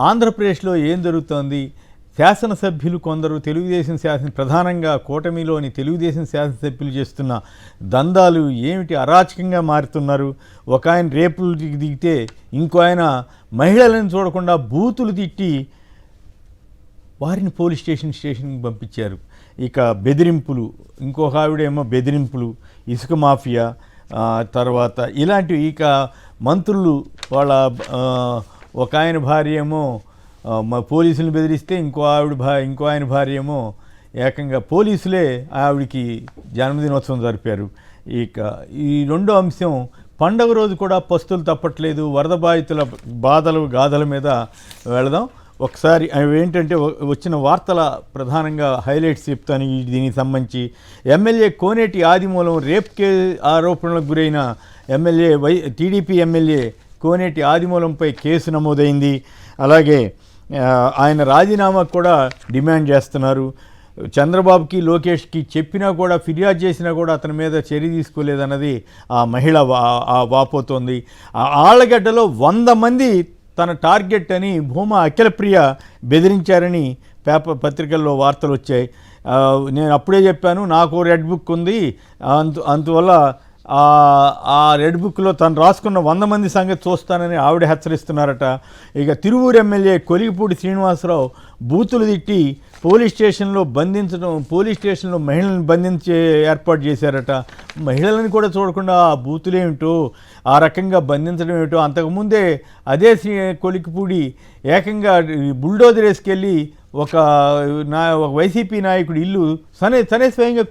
ఆంధ్రప్రదేశ్లో ఏం జరుగుతోంది, శాసనసభ్యులు కొందరు తెలుగుదేశం ప్రధానంగా కూటమిలోని తెలుగుదేశం శాసనసభ్యులు చేస్తున్న దందాలు ఏమిటి, అరాచకంగా మారుతున్నారు. ఒక ఆయన రేపులు దిగితే ఇంకో ఆయన మహిళలను చూడకుండా బూతులు తిట్టి వారిని పోలీస్ స్టేషన్కి పంపించారు. ఇక బెదిరింపులు, ఇంకొక ఆవిడేమో బెదిరింపులు, ఇసుక మాఫియా, తర్వాత ఇలాంటివి. ఇక మంత్రులు వాళ్ళ ఒక ఆయన భార్య ఏమో పోలీసులను బెదిరిస్తే ఇంకో ఆయన భార్య ఏమో ఏకంగా పోలీసులే ఆవిడికి జన్మదినోత్సవం జరిపారు. ఇక ఈ రెండో అంశం, పండగ రోజు కూడా పస్తులు తప్పట్లేదు. వరద బాధితుల బాధలు గాథల మీద వెళదాం. ఒకసారి ఏంటంటే వచ్చిన వార్తల ప్రధానంగా హైలైట్స్ చెప్తాను. దీనికి సంబంధించి ఎమ్మెల్యే కోనేటి ఆదిమూలం రేప్ ఆరోపణలకు గురైన టీడీపీ ఎమ్మెల్యే కోనేటి ఆదిమూలంపై కేసు నమోదైంది. అలాగే ఆయన రాజీనామా కూడా డిమాండ్ చేస్తున్నారు. చంద్రబాబుకి లోకేష్కి చెప్పినా కూడా, ఫిర్యాదు చేసినా కూడా అతని మీద చర్య తీసుకోలేదన్నది ఆ మహిళ వాపోతోంది. ఆళ్లగడ్డలో 100 మంది తన టార్గెట్ అని భూమా అఖిలప్రియ బెదిరించారని పత్రికల్లో వార్తలు వచ్చాయి. నేను అప్పుడే చెప్పాను, నాకు రెడ్ బుక్ ఉంది, అందువల్ల ఆ రెడ్ బుక్లో తను రాసుకున్న 100 మంది సంగతి చూస్తానని ఆవిడ హెచ్చరిస్తున్నారట. ఇక తిరువూరు ఎమ్మెల్యే కొలిగిపూడి శ్రీనివాసరావు బూతులు తిట్టి పోలీస్ స్టేషన్లో మహిళలను బంధించే ఏర్పాటు చేశారట. మహిళలను కూడా చూడకుండా ఆ బూతులేమిటో, ఆ రకంగా బంధించడం ఏమిటో. అంతకుముందే అదే కొలిగిపూడి ఏకంగా బుల్డోజర్ వేసుకెళ్ళి ఒక వైసీపీ నాయకుడి ఇల్లు తనే స్వయంగా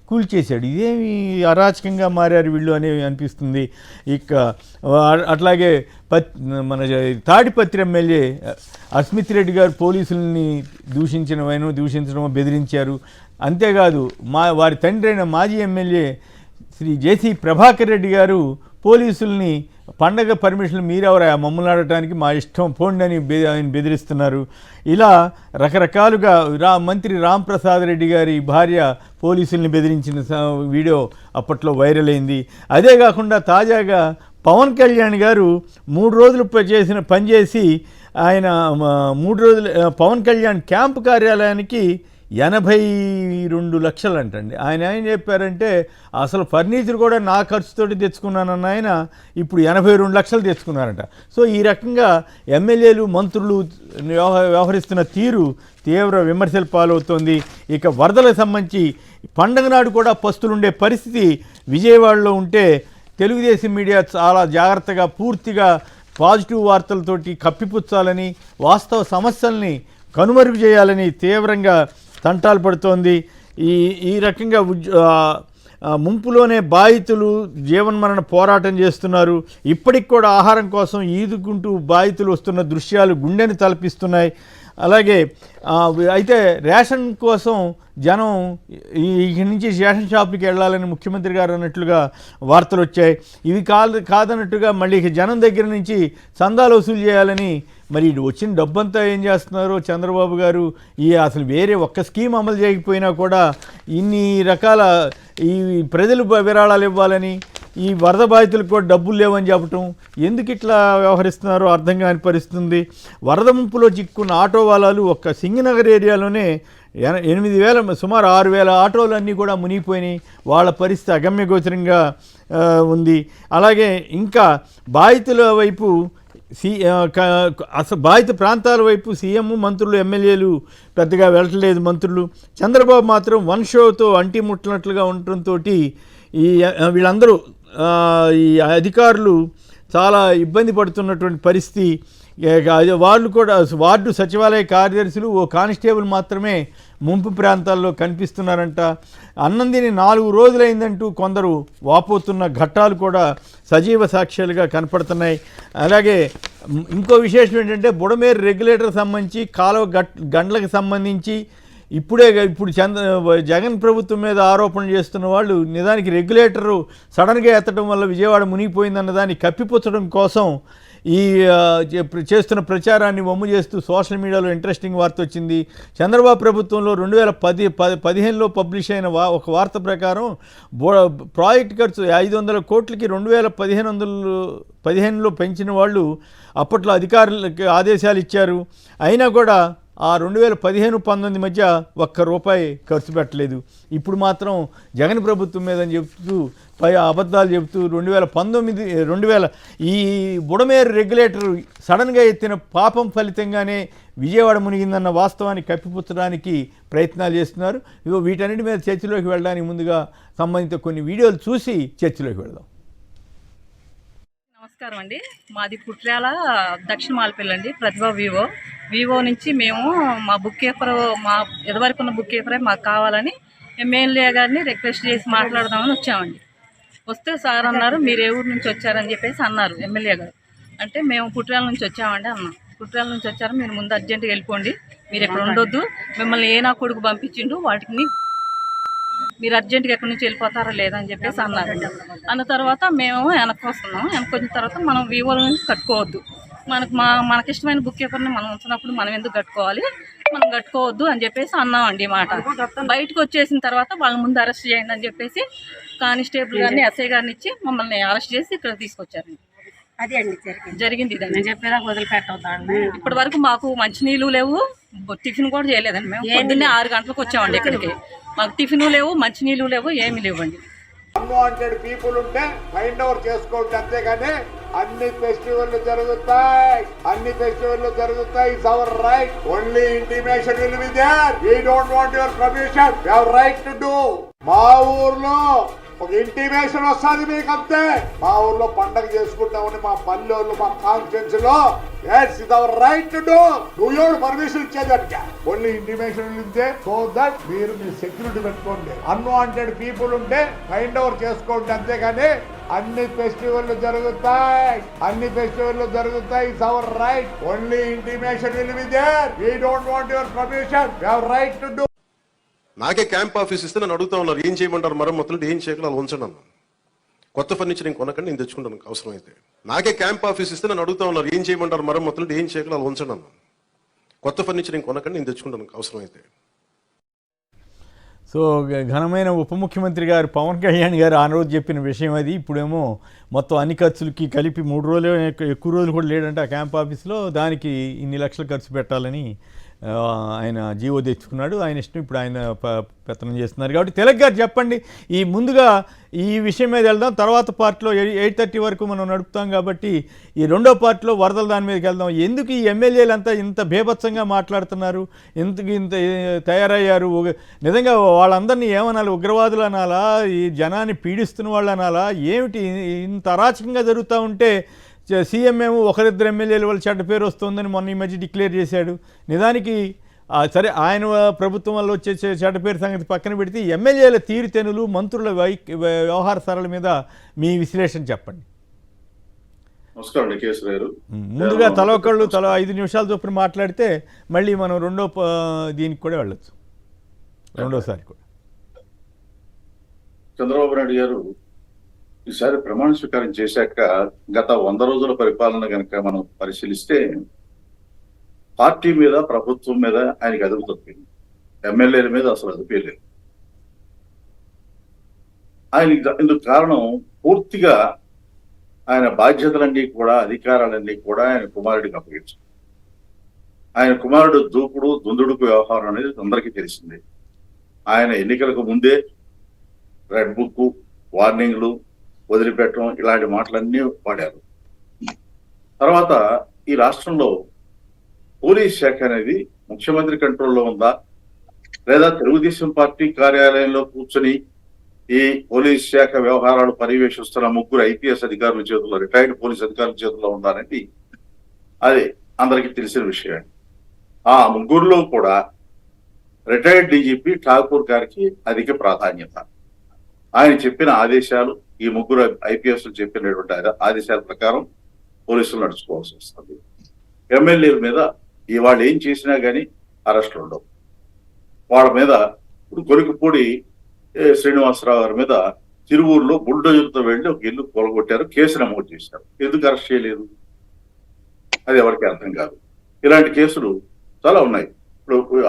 కూల్చేశాడు. ఇదేమి అరాచకంగా మారారు వీళ్ళు అనేవి అనిపిస్తుంది. ఇక అట్లాగే మన తాడిపత్రి ఎమ్మెల్యే అస్మిత్ రెడ్డి గారు పోలీసుల్ని దూషించడమో బెదిరించారు. అంతేకాదు వారి తండ్రి అయిన మాజీ ఎమ్మెల్యే శ్రీ జేసీ ప్రభాకర్ రెడ్డి గారు పోలీసుల్ని పండగ పర్మిషన్ మీరెవరా మమ్మల్ని ఆడటానికి, మా ఇష్టం పోండి అని ఆయన బెదిరిస్తున్నారు. ఇలా రకరకాలుగా మంత్రి రాంప్రసాద్ రెడ్డి గారి భార్య పోలీసుల్ని బెదిరించిన వీడియో అప్పట్లో వైరల్ అయింది. అదే కాకుండా తాజాగా పవన్ కళ్యాణ్ గారు 3 రోజులు పనిచేసి ఆయన 3 రోజులు పవన్ కళ్యాణ్ క్యాంపు కార్యాలయానికి 82 లక్షలు అంటండి. ఆయన ఏం చెప్పారంటే, అసలు ఫర్నిచర్ కూడా నా ఖర్చుతోటి తెచ్చుకున్నానన్న ఆయన ఇప్పుడు 82 లక్షలు తెచ్చుకున్నారట. సో ఈ రకంగా ఎమ్మెల్యేలు మంత్రులు వ్యవహరిస్తున్న తీరు తీవ్ర విమర్శలు పాలవుతోంది. ఇక వరదలకు సంబంధించి పండగ నాడు కూడా పస్తులుండే పరిస్థితి విజయవాడలో ఉంటే తెలుగుదేశం మీడియా చాలా జాగ్రత్తగా పూర్తిగా పాజిటివ్ వార్తలతోటి కప్పిపుచ్చాలని, వాస్తవ సమస్యల్ని కనుమరుగు చేయాలని తీవ్రంగా తంటాలు పడుతోంది. ఈ రకంగా ముంపులోనే బాధితులు జీవన్మరణ పోరాటం చేస్తున్నారు. ఇప్పటికి కూడా ఆహారం కోసం ఈదుకుంటూ బాధితులు వస్తున్న దృశ్యాలు గుండెని తలపిస్తున్నాయి. అలాగే అయితే రేషన్ కోసం జనం ఇక్కడి నుంచి రేషన్ షాపుకి వెళ్ళాలని ముఖ్యమంత్రి గారు అన్నట్లుగా వార్తలు వచ్చాయి. ఇవి కాదన్నట్టుగా మళ్ళీ జనం దగ్గర నుంచి చందాలు వసూలు చేయాలని, మరి వచ్చిన డబ్బంతా ఏం చేస్తున్నారో చంద్రబాబు గారు, అసలు వేరే ఒక్క స్కీమ్ అమలు చేయకపోయినా కూడా ఇన్ని రకాల ఈ ప్రజలు విరాళాలు ఇవ్వాలని, ఈ వరద బాధితులకు కూడా డబ్బులు లేవని చెప్పటం, ఎందుకు ఇట్లా వ్యవహరిస్తున్నారో అర్థం కాని పరిస్థితుంది. వరద ముంపులో చిక్కున్న ఆటో వాలాలు ఒక్క సింగనగర్ ఏరియాలోనే 8,000 సుమారు 6,000 ఆటోలు అన్నీ కూడా మునిగిపోయినాయి. వాళ్ళ పరిస్థితి అగమ్యగోచరంగా ఉంది. అలాగే ఇంకా బాధితుల వైపు అసలు బాధిత ప్రాంతాల వైపు సీఎం, మంత్రులు, ఎమ్మెల్యేలు పెద్దగా వెళ్ళట్లేదు. మంత్రులు చంద్రబాబు మాత్రం వన్ షోతో అంటి ముట్టినట్లుగా ఉండటంతో వీళ్ళందరూ ఈ అధికారులు చాలా ఇబ్బంది పడుతున్నటువంటి పరిస్థితి. వాళ్ళు కూడా వార్డు సచివాలయ కార్యదర్శులు, ఓ కానిస్టేబుల్ మాత్రమే ముంపు ప్రాంతాల్లో కనిపిస్తున్నారంట. అన్నం తిని 4 రోజులైందంటూ కొందరు వాపోతున్న ఘట్టాలు కూడా సజీవ సాక్ష్యాలుగా కనపడుతున్నాయి. అలాగే ఇంకో విశేషం ఏంటంటే, బుడమేరు రెగ్యులేటర్ సంబంధించి, కాలువ గండ్లకు సంబంధించి ఇప్పుడు జగన్ ప్రభుత్వం మీద ఆరోపణలు చేస్తున్న వాళ్ళు నిజానికి రెగ్యులేటరు సడన్గా ఎత్తడం వల్ల విజయవాడ మునిగిపోయిందన్న దాన్ని కప్పిపుచ్చడం కోసం ఈ చేస్తున్న ప్రచారాన్ని వమ్ము చేస్తూ సోషల్ మీడియాలో ఇంట్రెస్టింగ్ వార్త వచ్చింది. చంద్రబాబు ప్రభుత్వంలో 2015లో పబ్లిష్ అయిన ఒక వార్త ప్రకారం ప్రాజెక్ట్ ఖర్చు 500 కోట్లకి 2015లో పెంచిన వాళ్ళు అప్పట్లో అధికారులకు ఆదేశాలు ఇచ్చారు. అయినా కూడా ఆ 2015-19 మధ్య ₹1 ఖర్చు పెట్టలేదు. ఇప్పుడు మాత్రం జగన్ ప్రభుత్వం మీద చెప్తూ అబద్ధాలు చెబుతూ 2019 ఈ బుడమేరు రెగ్యులేటర్ సడన్గా ఎత్తిన పాపం ఫలితంగానే విజయవాడ మునిగిందన్న వాస్తవాన్ని కప్పిపుచ్చడానికి ప్రయత్నాలు చేస్తున్నారు. వీటన్నిటి మీద చర్చలోకి వెళ్ళడానికి ముందుగా సంబంధిత కొన్ని వీడియోలు చూసి చర్చలోకి వెళ్దాం. నమస్కారం అండి. మాది పుట్రాల దక్షిణ మాలపల్లి అండి. ప్రతిభ వివో నుంచి మేము మా బుక్ కీపర్, మా ఎదువరకు ఉన్న బుక్ కీపరే మాకు కావాలని ఎమ్మెల్యే గారిని రిక్వెస్ట్ చేసి మాట్లాడదామని వచ్చామండి. వస్తే సార్ అన్నారు, మీరు ఏ ఊరు నుంచి వచ్చారని చెప్పేసి అన్నారు ఎమ్మెల్యే గారు. అంటే మేము పుట్రాల నుంచి వచ్చామండి అన్నాం. పుట్రాల నుంచి వచ్చారు, మీరు ముందు అర్జెంటుగా వెళ్ళిపోండి, మీరు ఇక్కడ ఉండొద్దు, మిమ్మల్ని ఏ నా కొడుకు పంపించిండు, వాటిని మీరు అర్జెంటుగా ఎక్కడి నుంచి వెళ్ళిపోతారా లేదని చెప్పేసి అన్నారు. అన్న తర్వాత మేము వెనక్కి వస్తున్నాం. వెనక్కి వచ్చిన తర్వాత మనం వివోల నుంచి కట్టుకోవద్దు, మనకిష్టమైన బుక్ కీపర్ని మనం ఉంచినప్పుడు మనం ఎందుకు కట్టుకోవాలి, మనం కట్టుకోవద్దు అని చెప్పేసి అన్నామండి. మాట బయటకు వచ్చేసిన తర్వాత వాళ్ళ ముందు అరెస్ట్ చేయండి అని చెప్పేసి కానిస్టేబుల్ గారిని, ఎస్ఐ గారిని ఇచ్చి మమ్మల్ని అరెస్ట్ చేసి ఇక్కడ తీసుకొచ్చారండి. అదే అండి జరిగింది. ఇదండి చెప్పేదా వదిలిపెట్టవుతాండి. ఇప్పటి వరకు మాకు మంచినీళ్ళు లేవు, టిఫిన్ కూడా చేయలేదండి. మేము పొద్దున్నే 6 గంటలకు వచ్చామండి ఇక్కడికి. మాకు టిఫిన్ లేవు, మంచినీళ్ళు లేవు, ఏమీ లేవండి. అన్వాంటెడ్ పీపుల్ ఉంటే ఫైండ్ అవుట్ చేసుకోండి, అంతేగాని అన్ని ఫెస్టివల్ జరుగుతాయి, it's our right. Only intimation will be there. We don't want your permission, we have right to do. మా ఊర్లో ఒక ఇంటిమేషన్ వస్తుంది మీకు, అంతే. మా ఊర్లో పండగ చేసుకుంటామని మా పల్లెళ్ళు, మా కాన్స్టిట్యూన్సీ లో it's our right to do. నువ్వు ఎవరు పర్మిషన్ ఇచ్చేదానికి? ఓన్లీ ఇంటిమేషన్ ఇస్తే సో దట్ మీరు మీ సెక్యూరిటీ పెట్టుకోండి. అన్వాంటెడ్ పీపుల్ ఉంటే ఫైండ్ అవుట్ చేసుకోండి, అంతేగాని అన్ని ఫెస్టివల్ జరుగుతాయి, it's our right. Only intimation will be there. We don't want your permission, we have right to do. నాకే క్యాంప్ ఆఫీస్ ఇస్తే నన్ను అడుగుతా ఉన్నారు, ఏం చేయమంటారు మరమ్మతులు, ఏం చేయగల అలా ఉంచండి అన్నాను. కొత్త ఫర్నిచర్ నేను కొనకండి, నేను తెచ్చుకుంటాను అవసరమైతే. నాకే క్యాంప్ ఆఫీస్ ఇస్తే నన్ను అడుగుతా ఉన్నారు, ఏం చేయమంటారు మరమ్మతులు, ఏం చేయగల అలా ఉంచండి అన్నాను. కొత్త ఫర్నిచర్ నేను కొనకండి, నేను తెచ్చుకుంటాను అవసరమైతే. సో ఘనమైన ఉప ముఖ్యమంత్రి గారు పవన్ కళ్యాణ్ గారు ఆ రోజు చెప్పిన విషయం అది. ఇప్పుడేమో మొత్తం అన్ని ఖర్చులకి కలిపి 3 రోజులు ఎక్కువ రోజులు కూడా లేడంటే ఆ క్యాంప్ ఆఫీస్లో, దానికి ఇన్ని లక్షలు ఖర్చు పెట్టాలని ఆయన జీవో తెచ్చుకున్నాడు. ఆయన ఇష్టం, ఇప్పుడు ఆయన పెత్తనం చేస్తున్నారు. కాబట్టి తిలక్ గారు చెప్పండి, ముందుగా ఈ విషయం మీద వెళ్దాం. తర్వాత పార్ట్లో 8:30 వరకు మనం నడుపుతాం కాబట్టి ఈ రెండో పార్ట్లో వరదల దాని మీదకి వెళ్దాం. ఎందుకు ఈ ఎమ్మెల్యేలంతా ఇంత బేభత్సంగా మాట్లాడుతున్నారు, ఇంత తయారయ్యారు? నిజంగా వాళ్ళందరినీ ఏమనాలి? ఉగ్రవాదులు అనాలా, ఈ జనాన్ని పీడిస్తున్న వాళ్ళు అనాలా? ఏమిటి ఇంత అరాచకంగా జరుగుతూ ఉంటే సీఎం ఏమో 1-2 ఎమ్మెల్యేల వల్ల చెడ్డ పేరు వస్తుందని మొన్న ఈ మధ్య డిక్లేర్ చేశాడు. నిజానికి సరే, ఆయన ప్రభుత్వం వల్ల వచ్చే చెడ్డ పేరు సంగతి పక్కన పెడితే ఎమ్మెల్యేల తీరుతెనులు, మంత్రుల వ్యవహార సరళ మీద మీ విశ్లేషణ చెప్పండి. నమస్కారం అండి కేశవ్ గారు. ముందుగా తల 5 నిమిషాల చొప్పున మాట్లాడితే మళ్ళీ మనం దీనికి కూడా వెళ్ళొచ్చు, రెండోసారి కూడా. చంద్రబాబు నాయుడు గారు ఈసారి ప్రమాణ స్వీకారం చేశాక గత 100 రోజుల పరిపాలన కనుక మనం పరిశీలిస్తే పార్టీ మీద, ప్రభుత్వం మీద ఆయనకి అదుపు తప్పింది. ఎమ్మెల్యేల మీద అసలు అదుపే లేదు. ఆయనకి ఇందుకు కారణం పూర్తిగా ఆయన బాధ్యతలన్నీ కూడా, అధికారాలన్నీ కూడా ఆయన కుమారుడికి అప్పగించారు. ఆయన కుమారుడు దూకుడు, దుందుడుకు వ్యవహారం అనేది అందరికీ తెలిసిందే. ఆయన ఎన్నికలకు ముందే రెడ్ బుక్, వార్నింగ్లు, వదిలిపెట్టడం ఇలాంటి మాటలన్నీ వాడారు. తర్వాత ఈ రాష్ట్రంలో పోలీస్ శాఖ అనేది ముఖ్యమంత్రి కంట్రోల్లో ఉందా, లేదా తెలుగుదేశం పార్టీ కార్యాలయంలో కూర్చొని ఈ పోలీస్ శాఖ వ్యవహారాలు పర్యవేక్షిస్తున్న 3 ఐపీఎస్ అధికారుల చేతుల్లో, రిటైర్డ్ పోలీస్ అధికారుల చేతుల్లో ఉందానండి అది అందరికీ తెలిసిన విషయం. ఆ 3లో కూడా రిటైర్డ్ డీజీపీ ఠాకూర్ గారికి అధిక ప్రాధాన్యత. ఆయన చెప్పిన ఆదేశాలు, ఈ 3 ఐపీఎస్లు చెప్పినటువంటి ఆదేశాల ప్రకారం పోలీసులు నడుచుకోవాల్సి వస్తుంది. ఎమ్మెల్యేల మీద వాళ్ళు ఏం చేసినా కానీ అరెస్టులు ఉండవు. వాళ్ళ మీద ఇప్పుడు కొలికిపూడి శ్రీనివాసరావు గారి మీద తిరువూరులో బుల్డోజర్తో వెళ్ళి ఒక ఇల్లు కొలగొట్టారు, కేసు నమోదు చేశారు. ఎందుకు అరెస్ట్ చేయలేదు? అది ఎవరికి అర్థం కాదు. ఇలాంటి కేసులు చాలా ఉన్నాయి. ఇప్పుడు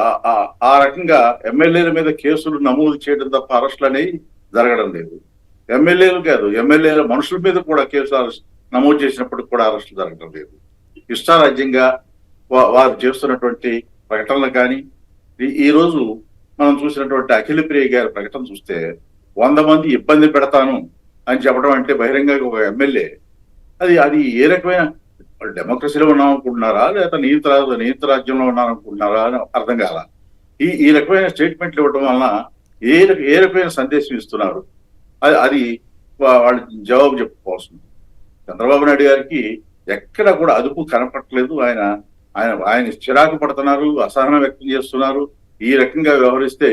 ఆ రకంగా ఎమ్మెల్యేల మీద కేసులు నమోదు చేయడం తప్ప అరెస్టులు అనేవి జరగడం లేదు. ఎమ్మెల్యేలు కాదు, ఎమ్మెల్యేల మనుషుల మీద కూడా కేసులు నమోదు చేసినప్పటికి కూడా అరెస్టులు జరగడం లేదు. ఇష్టారాజ్యంగా వారు చేస్తున్నటువంటి ప్రకటనలు కానీ, ఈ రోజు మనం చూసినటువంటి అఖిలప్రియ గారి ప్రకటన చూస్తే 100 మంది ఇబ్బంది పెడతాను అని చెప్పడం అంటే బహిరంగంగా ఒక ఎమ్మెల్యే అది ఏ రకమైన డెమోక్రసీలో ఉన్నాం అనుకుంటున్నారా, లేదా నియంత రాజ్యంలో ఉన్నాం అనుకుంటున్నారా అని అర్థం కాల. ఈ రకమైన స్టేట్మెంట్లు ఇవ్వడం వలన ఏ రకమైన సందేశం ఇస్తున్నారు అది వాళ్ళు జవాబు చెప్పుకోవాల్సింది. చంద్రబాబు నాయుడు గారికి ఎక్కడ కూడా అదుపు కనపడట్లేదు. ఆయన చిరాకు పడుతున్నారు, అసహనం వ్యక్తం చేస్తున్నారు. ఈ రకంగా వ్యవహరిస్తే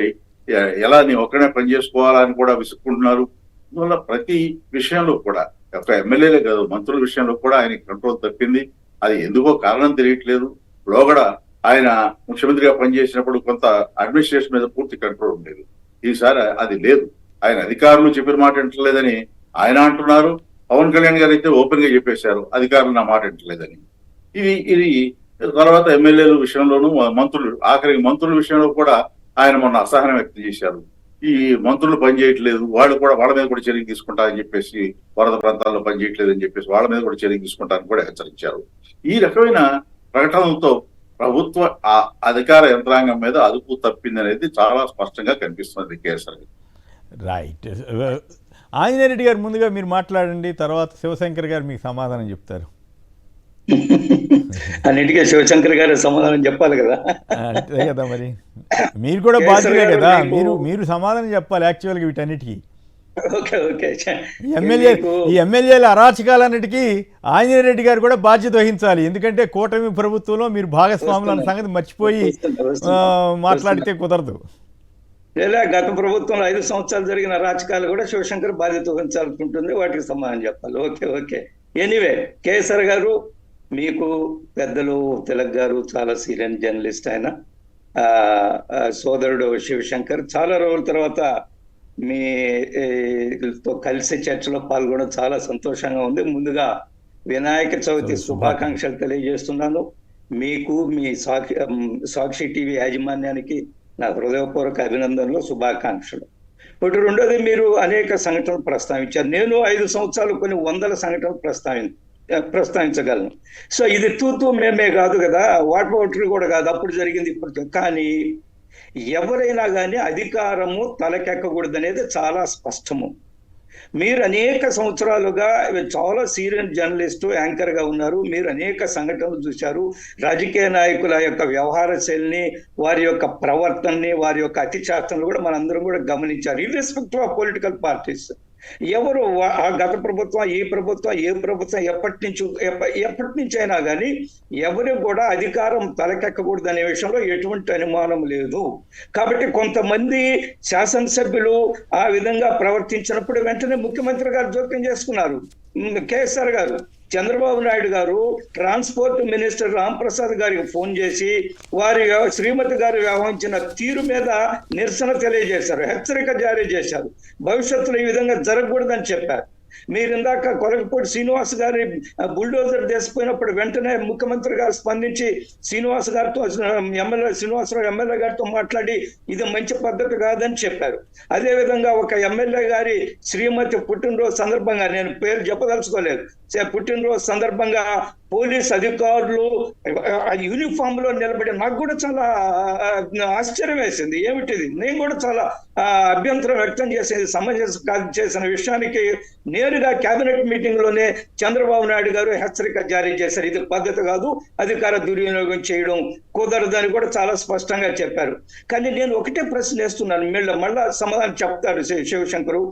ఎలా నీ ఒక్కడే పనిచేసుకోవాలని కూడా విసుక్కుంటున్నారు. అందువల్ల ప్రతి విషయంలో కూడా ఒక ఎమ్మెల్యేలే కాదు, మంత్రుల విషయంలో కూడా ఆయన కంట్రోల్ తప్పింది. అది ఎందుకో కారణం తెలియట్లేదు. లోగడ ఆయన ముఖ్యమంత్రిగా పనిచేసినప్పుడు కొంత అడ్మినిస్ట్రేషన్ మీద పూర్తి కంట్రోల్ ఉండేది. ఈసారి అది లేదు. ఆయన అధికారులు చెప్పిన మాట వింటలేదని ఆయన అంటున్నారు. పవన్ కళ్యాణ్ గారు అయితే ఓపెన్ గా చెప్పేశారు అధికారులు నా మాట వింటలేదని. ఇది తర్వాత ఎమ్మెల్యేల విషయంలోనూ ఆఖరికి మంత్రుల విషయంలో కూడా ఆయన మొన్న అసహనం వ్యక్తం చేశారు. ఈ మంత్రులు పనిచేయట్లేదు, వాళ్ళ మీద కూడా చర్య తీసుకుంటారని చెప్పేసి, వరద ప్రాంతాల్లో పనిచేయట్లేదు అని చెప్పేసి వాళ్ళ మీద కూడా చర్య తీసుకుంటారని కూడా హెచ్చరించారు. ఈ రకమైన ప్రకటనలతో ప్రభుత్వ అధికార యంత్రాంగం మీద అదుపు తప్పింది అనేది చాలా స్పష్టంగా కనిపిస్తుంది కేసరి. రైట్. ఆంజనేయ రెడ్డి గారు ముందుగా మీరు మాట్లాడండి, తర్వాత శివశంకర్ గారు మీకు సమాధానం చెప్తారు. అన్నిటికీ శివశంకర్ గారు సమాధానం చెప్పాలి కదా. అంతే కదా, మరి మీరు కూడా బాధ్యులే కదా, మీరు సమాధానం చెప్పాలి యాక్చువల్గా వీటన్నిటికీ. ఈ ఎమ్మెల్యేల అరాచకాలన్నిటికీ ఆంజనేయ రెడ్డి గారు కూడా బాధ్యత వహించాలి. ఎందుకంటే కూటమి ప్రభుత్వంలో మీరు భాగస్వాములు అన్న సంగతి మర్చిపోయి మాట్లాడితే కుదరదు. లేదా గత ప్రభుత్వంలో 5 సంవత్సరాలు జరిగిన అరాచకాలు కూడా శివశంకర్ బాధ్యత వహించాల్సి ఉంటుంది, వాటికి సమాధానం చెప్పాలి. ఓకే. ఎనీవే, కేసర్ గారు, మీకు పెద్దలు తిలక్ గారు చాలా సీనియర్ జర్నలిస్ట్, ఆయన సోదరుడు శివశంకర్ చాలా రోజుల తర్వాత మీతో కలిసి చర్చలో పాల్గొనడం చాలా సంతోషంగా ఉంది. ముందుగా వినాయక చవితి శుభాకాంక్షలు తెలియజేస్తున్నాను. మీకు మీ సాక్షి టీవీ యాజమాన్యానికి నా హృదయపూర్వక అభినందనలు, శుభాకాంక్షలు. ఒకటి. రెండోది, మీరు అనేక సంఘటనలు ప్రస్తావించారు. నేను 5 సంవత్సరాలు కొన్ని 100 సంఘటనలు ప్రస్తావించగలను. సో ఇది తూతూ మేమే కాదు కదా, వాటర్ కూడా కాదు, అప్పుడు జరిగింది ఇప్పుడు. కానీ ఎవరైనా కానీ అధికారము తలకెక్కకూడదు అనేది చాలా స్పష్టము. మీరు అనేక సంవత్సరాలుగా చాలా సీనియర్ జర్నలిస్టు, యాంకర్ గా ఉన్నారు. మీరు అనేక సంఘటనలు చూశారు. రాజకీయ నాయకుల యొక్క వ్యవహార శైలిని, వారి యొక్క ప్రవర్తనని, వారి యొక్క అతిచాష్టలు కూడా మనందరం కూడా గమనించారు. Irrespective of political parties. ఎవరు ఆ గత ప్రభుత్వం, ఏ ప్రభుత్వం ఎప్పటి నుంచి అయినా కానీ ఎవరు కూడా అధికారం తలకెక్కకూడదు అనే విషయంలో ఎటువంటి అనుమానం లేదు. కాబట్టి కొంతమంది శాసనసభ్యులు ఆ విధంగా ప్రవర్తించినప్పుడు వెంటనే ముఖ్యమంత్రి గారు జోక్యం చేసుకున్నారు. కేసీఆర్ గారు, చంద్రబాబు నాయుడు గారు ట్రాన్స్పోర్ట్ మినిస్టర్ రాంప్రసాద్ గారికి ఫోన్ చేసి వారి శ్రీమతి గారు వ్యవహరించిన తీరు మీద నిరసన తెలియజేశారు, హెచ్చరిక జారీ చేశారు. భవిష్యత్తులో ఈ విధంగా జరగకూడదని చెప్పారు. మీరు ఇందాక కొలకపూడి శ్రీనివాస్ గారి బుల్డోజర్ దేశపోయినప్పుడు వెంటనే ముఖ్యమంత్రి గారు స్పందించి శ్రీనివాసరావు ఎమ్మెల్యే గారితో మాట్లాడి ఇది మంచి పద్ధతి కాదని చెప్పారు. అదే విధంగా ఒక ఎమ్మెల్యే గారి శ్రీమతి పుట్టినరోజు సందర్భంగా, నేను పేరు చెప్పదలుచుకోలేదు, పుట్టినరోజు సందర్భంగా పోలీస్ అధికారులు యూనిఫామ్ లో నిలబడి నాకు కూడా చాలా ఆశ్చర్యం వేసింది. ఏమిటిది? నేను కూడా చాలా అభ్యంతరం వ్యక్తం చేసేది, సమంజసం చేసిన విషయానికి నేరుగా కేబినెట్ మీటింగ్ లోనే చంద్రబాబు నాయుడు గారు హెచ్చరిక జారీ చేశారు. ఇది పద్ధతి కాదు, అధికార దుర్వినియోగం చేయడం కుదరదని కూడా చాలా స్పష్టంగా చెప్పారు. కానీ నేను ఒకటే ప్రశ్న వేస్తున్నాను, మళ్ళా సమాధానం చెప్తారు శివశంకరు.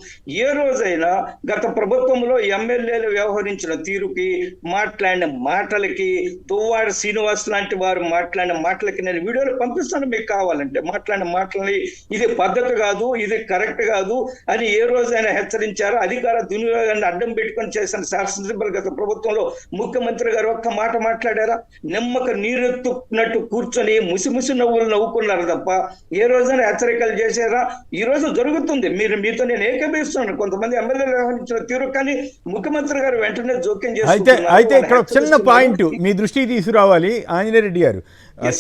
ఏ రోజైనా గత ప్రభుత్వంలో ఎమ్మెల్యేలు వ్యవహరించిన వ్యవహరించిన తీరుకి, మాట్లాడిన మాటలకి, దువ్వాడ శ్రీనివాస్ లాంటి వారు మాట్లాడిన మాటలకి నేను వీడియోలు పంపిస్తాను మీకు కావాలంటే. మాట్లాడిన మాటలని ఇది పద్ధతి కాదు, ఇది కరెక్ట్ కాదు అని ఏ రోజైనా హెచ్చరించారో? అధికార దుర్వినియోగాన్ని అడ్డం పెట్టుకొని చేసిన శాసనసభ్యులు గత ప్రభుత్వంలో ముఖ్యమంత్రి గారు ఒక్క మాట మాట్లాడారా? నిమ్మక నీరెత్తుకున్నట్టు కూర్చొని ముసిముసి నవ్వులు నవ్వుకున్నారు తప్ప ఏ రోజైనా హెచ్చరికలు చేశారా? ఈ రోజు జరుగుతుంది. మీతో నేను ఏకీభవిస్తున్నాను. కొంతమంది ఎమ్మెల్యేలు వ్యవహరించిన తీరు, కానీ ముఖ్యమంత్రి గారు వెంటనే జోక్యం అయితే ఇక్కడ ఒక చిన్న పాయింట్ మీ దృష్టికి తీసుకురావాలి ఆంజనేయ రెడ్డి గారు.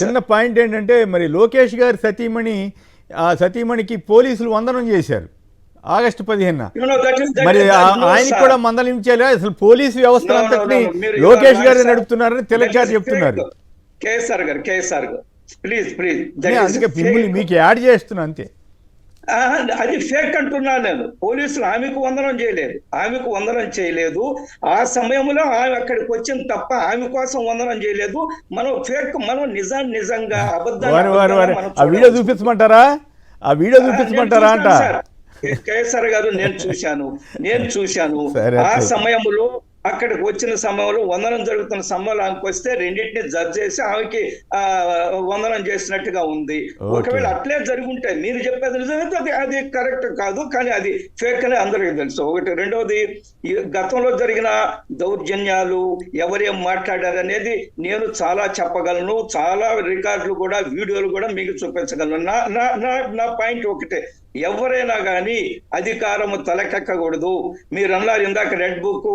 చిన్న పాయింట్ ఏంటంటే, మరి లోకేష్ గారి సతీమణికి పోలీసులు వందనం చేశారు ఆగస్టు 15న. మరి ఆయనకి కూడా మందలించాలి. అసలు పోలీసు వ్యవస్థ అంతటిని లోకేష్ గారు నడుపుతున్నారని తిలక్ గారు చెప్తున్నారు. కేఎస్ఆర్ గారు ప్లీజ్ అందుకే మిమ్మల్ని మీకు యాడ్ చేస్తున్నా అంతే. అది ఫేక్ అంటున్నాను నేను. పోలీసులు ఆమెకు వందనం చేయలేదు. ఆ సమయంలో ఆమె అక్కడికి వచ్చింది తప్ప ఆమె కోసం వందనం చేయలేదు. మనం ఫేక్, మనం నిజంగా అబద్ధాలు. ఆ వీడియో చూపించమంటారా? అంట కేసర్ గారు నేను చూశాను. ఆ సమయంలో అక్కడికి వచ్చిన సమయంలో వందనం జరుగుతున్న సమయంలో ఆమెకు వస్తే రెండింటిని జడ్జ్ చేసి ఆమెకి వందనం చేసినట్టుగా ఉంది. ఒకవేళ అట్లే జరుగుంటే మీరు చెప్పేది నిజమైతే అది కరెక్ట్ కాదు, కానీ అది ఫేక్ అని అందరికీ తెలుసు. ఒకటి. రెండవది, గతంలో జరిగిన దౌర్జన్యాలు ఎవరేం మాట్లాడారు అనేది నేను చాలా చెప్పగలను. చాలా రికార్డులు కూడా, వీడియోలు కూడా మీకు చూపించగలను. నా పాయింట్ ఒకటే, ఎవరైనా కానీ అధికారము తలకెక్కకూడదు. మీరు అన్నారు ఇందాక రెడ్ బుక్,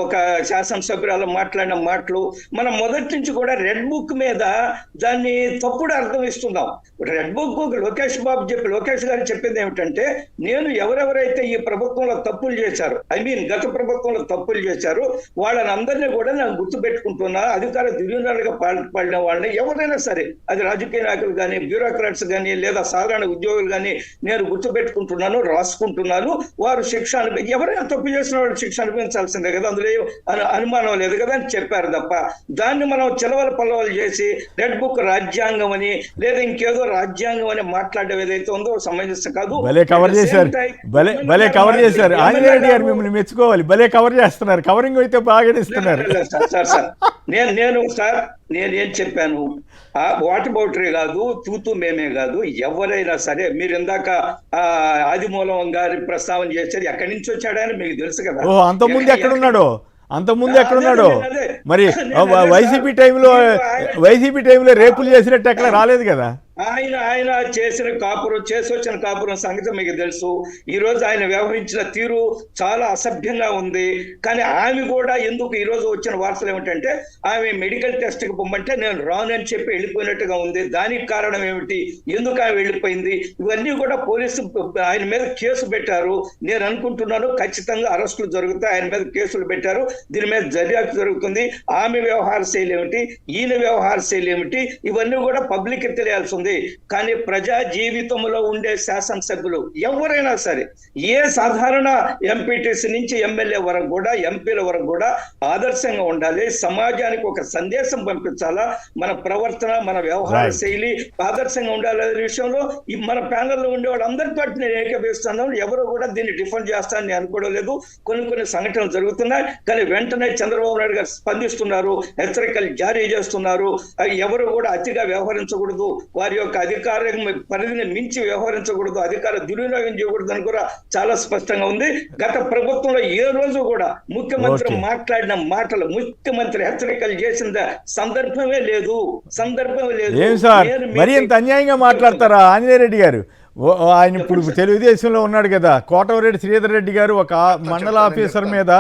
ఒక శాసనసభ్యురాలు మాట్లాడిన మాటలు, మనం మొదటి నుంచి కూడా రెడ్ బుక్ మీద దాన్ని తప్పుడు అర్థం ఇస్తున్నాం. రెడ్ బుక్ లోకేష్ గారు చెప్పింది ఏమిటంటే, నేను ఎవరెవరైతే ఈ ప్రభుత్వంలో తప్పులు చేశారు, గత ప్రభుత్వంలో తప్పులు చేశారు, వాళ్ళని అందరినీ కూడా నేను గుర్తు పెట్టుకుంటున్నా. అధికార దుర్వినియోగాలుగా పాల్పడిన వాళ్ళని ఎవరైనా సరే, అది రాజకీయ నాయకులు కానీ, బ్యూరోక్రాట్స్ కానీ, లేదా సాధారణ ఉద్యోగులు కానీ నేను గుర్తు పెట్టుకుంటున్నాను, రాసుకుంటున్నాను. వారు ఎవరైనా తప్పు చేసిన వాళ్ళు శిక్ష అనిపించాల్సిందే కదా, అందులో అనుమానం లేదు కదా అని చెప్పారు తప్ప, దాన్ని మనం చిలవల పల్లవలు చేసి రెడ్ బుక్ రాజ్యాంగం అని లేదా ఇంకేదో రాజ్యాంగం అని మాట్లాడడం ఏదైతే ఉందో సమంజసం కాదు. భలే కవర్ చేశారు ఆంజనేయ రెడ్డి గారు, మిమ్మల్ని మెచ్చుకోవాలి. భలే కవర్ చేస్తున్నారు. కవరింగ్ అయితే బాగా ఇస్తున్నారు. నేనేం చెప్పాను, వాటర్ బౌటరీ కాదు, తూతూ మేమే కాదు, ఎవరైనా సరే. మీరు ఇందాక ఆదిమూలం గారి ప్రస్తావన చేసేది ఎక్కడి నుంచి వచ్చాడని మీకు తెలుసు కదా. అంతకుముందు ఎక్కడున్నాడో మరి వైసీపీ టైంలో రేపులు చేసినట్టు ఎక్కడ రాలేదు కదా. ఆయన చేసి వచ్చిన కాపురం సంగతి మీకు తెలుసు. ఈ రోజు ఆయన వ్యవహరించిన తీరు చాలా అసభ్యంగా ఉంది. కానీ ఆమె కూడా ఎందుకు ఈ రోజు వచ్చిన వార్తలు ఏమిటంటే, ఆమె మెడికల్ టెస్ట్ కి పొమ్మంటే నేను రానని చెప్పి వెళ్ళిపోయినట్టుగా ఉంది. దానికి కారణం ఏమిటి, ఎందుకు ఆమె వెళ్ళిపోయింది, ఇవన్నీ కూడా పోలీసు ఆయన మీద కేసు పెట్టారు. నేను అనుకుంటున్నాను ఖచ్చితంగా అరెస్టులు జరుగుతాయి. ఆయన మీద కేసులు పెట్టారు. దీని మీద దర్యాప్తు జరుగుతుంది. ఆమె వ్యవహార శైలి ఏమిటి, ఈయన వ్యవహార శైలి ఏమిటి, ఇవన్నీ కూడా పబ్లిక్ తెలియాల్సి ఉంది. కానీ ప్రజా జీవితంలో ఉండే శాసనసభ్యులు ఎవరైనా సరే, ఏ సాధారణ ఎంపీటీసీ నుంచి ఎమ్మెల్యే వరకు కూడా, ఎంపీల వరకు కూడా ఆదర్శంగా ఉండాలి. సమాజానికి ఒక సందేశం పంపించాలా, మన ప్రవర్తన, మన వ్యవహార శైలి ఆదర్శంగా ఉండాలి. అనే విషయంలో మన ప్యానెల్లో ఉండే వాళ్ళందరితో నేను ఏకీభవిస్తున్నాను. ఎవరు కూడా దీన్ని డిఫెండ్ చేస్తానని నేను అనుకోవడం లేదు. కొన్ని సంఘటనలు జరుగుతున్నాయి, కానీ వెంటనే చంద్రబాబు నాయుడు గారు స్పందిస్తున్నారు, హెచ్చరికలు జారీ చేస్తున్నారు. ఎవరు కూడా అతిగా వ్యవహరించకూడదు, వారి యొక్క అధికార పరిధిని మించి వ్యవహరించకూడదు, అధికార దుర్వినియోగం చేయకూడదు అని కూడా చాలా స్పష్టంగా ఉంది. గత ప్రభుత్వంలో ఏ రోజు కూడా ముఖ్యమంత్రి మాట్లాడిన మాటలు, ముఖ్యమంత్రి హెచ్చరికలు చేసిన సందర్భమే లేదు. ఏం సార్ మరి ఇంత అన్యాయంగా మాట్లాడతారా ఆంజనేయ రెడ్డి గారు? ఆయన ఇప్పుడు తెలుగుదేశంలో ఉన్నాడు కదా, కోటమిరెడ్డి శ్రీధర్ రెడ్డి గారు ఒక మండల ఆఫీసర్ మీద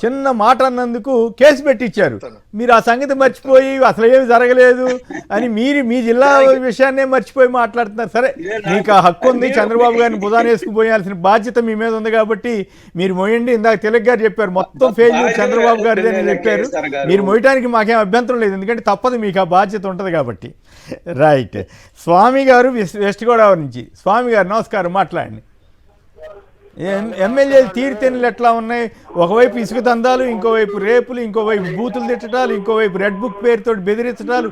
చిన్న మాట అన్నందుకు కేసు పెట్టించారు. మీరు ఆ సంగతి మర్చిపోయి అసలు ఏమి జరగలేదు అని మీ జిల్లా విషయాన్నే మర్చిపోయి మాట్లాడుతున్నారు. సరే, మీకు ఆ హక్కు ఉంది. చంద్రబాబు గారిని భుజాన వేసుకుపోయాల్సిన బాధ్యత మీ మీద ఉంది కాబట్టి మీరు మోయండి. ఇందాక తిలక్ గారు చెప్పారు మొత్తం ఫెయిల్యూర్ చంద్రబాబు గారిది అని చెప్పారు. మీరు మోయటానికి మాకేం అభ్యంతరం లేదు, ఎందుకంటే తప్పదు, మీకు ఆ బాధ్యత ఉంటుంది కాబట్టి. రైట్. స్వామి గారు వెస్ట్ గోదావరి నుంచి. స్వామి గారు నమస్కారం, మాట్లాడండి. ఎమ్మెల్యేలు తీరుతెన్నులు ఎట్లా ఉన్నాయి? ఒకవైపు ఇసుక దందాలు, ఇంకోవైపు రేపులు, ఇంకోవైపు బూతులు తిట్టడాలు, ఇంకోవైపు రెడ్ బుక్ పేరుతో బెదిరించడాలు.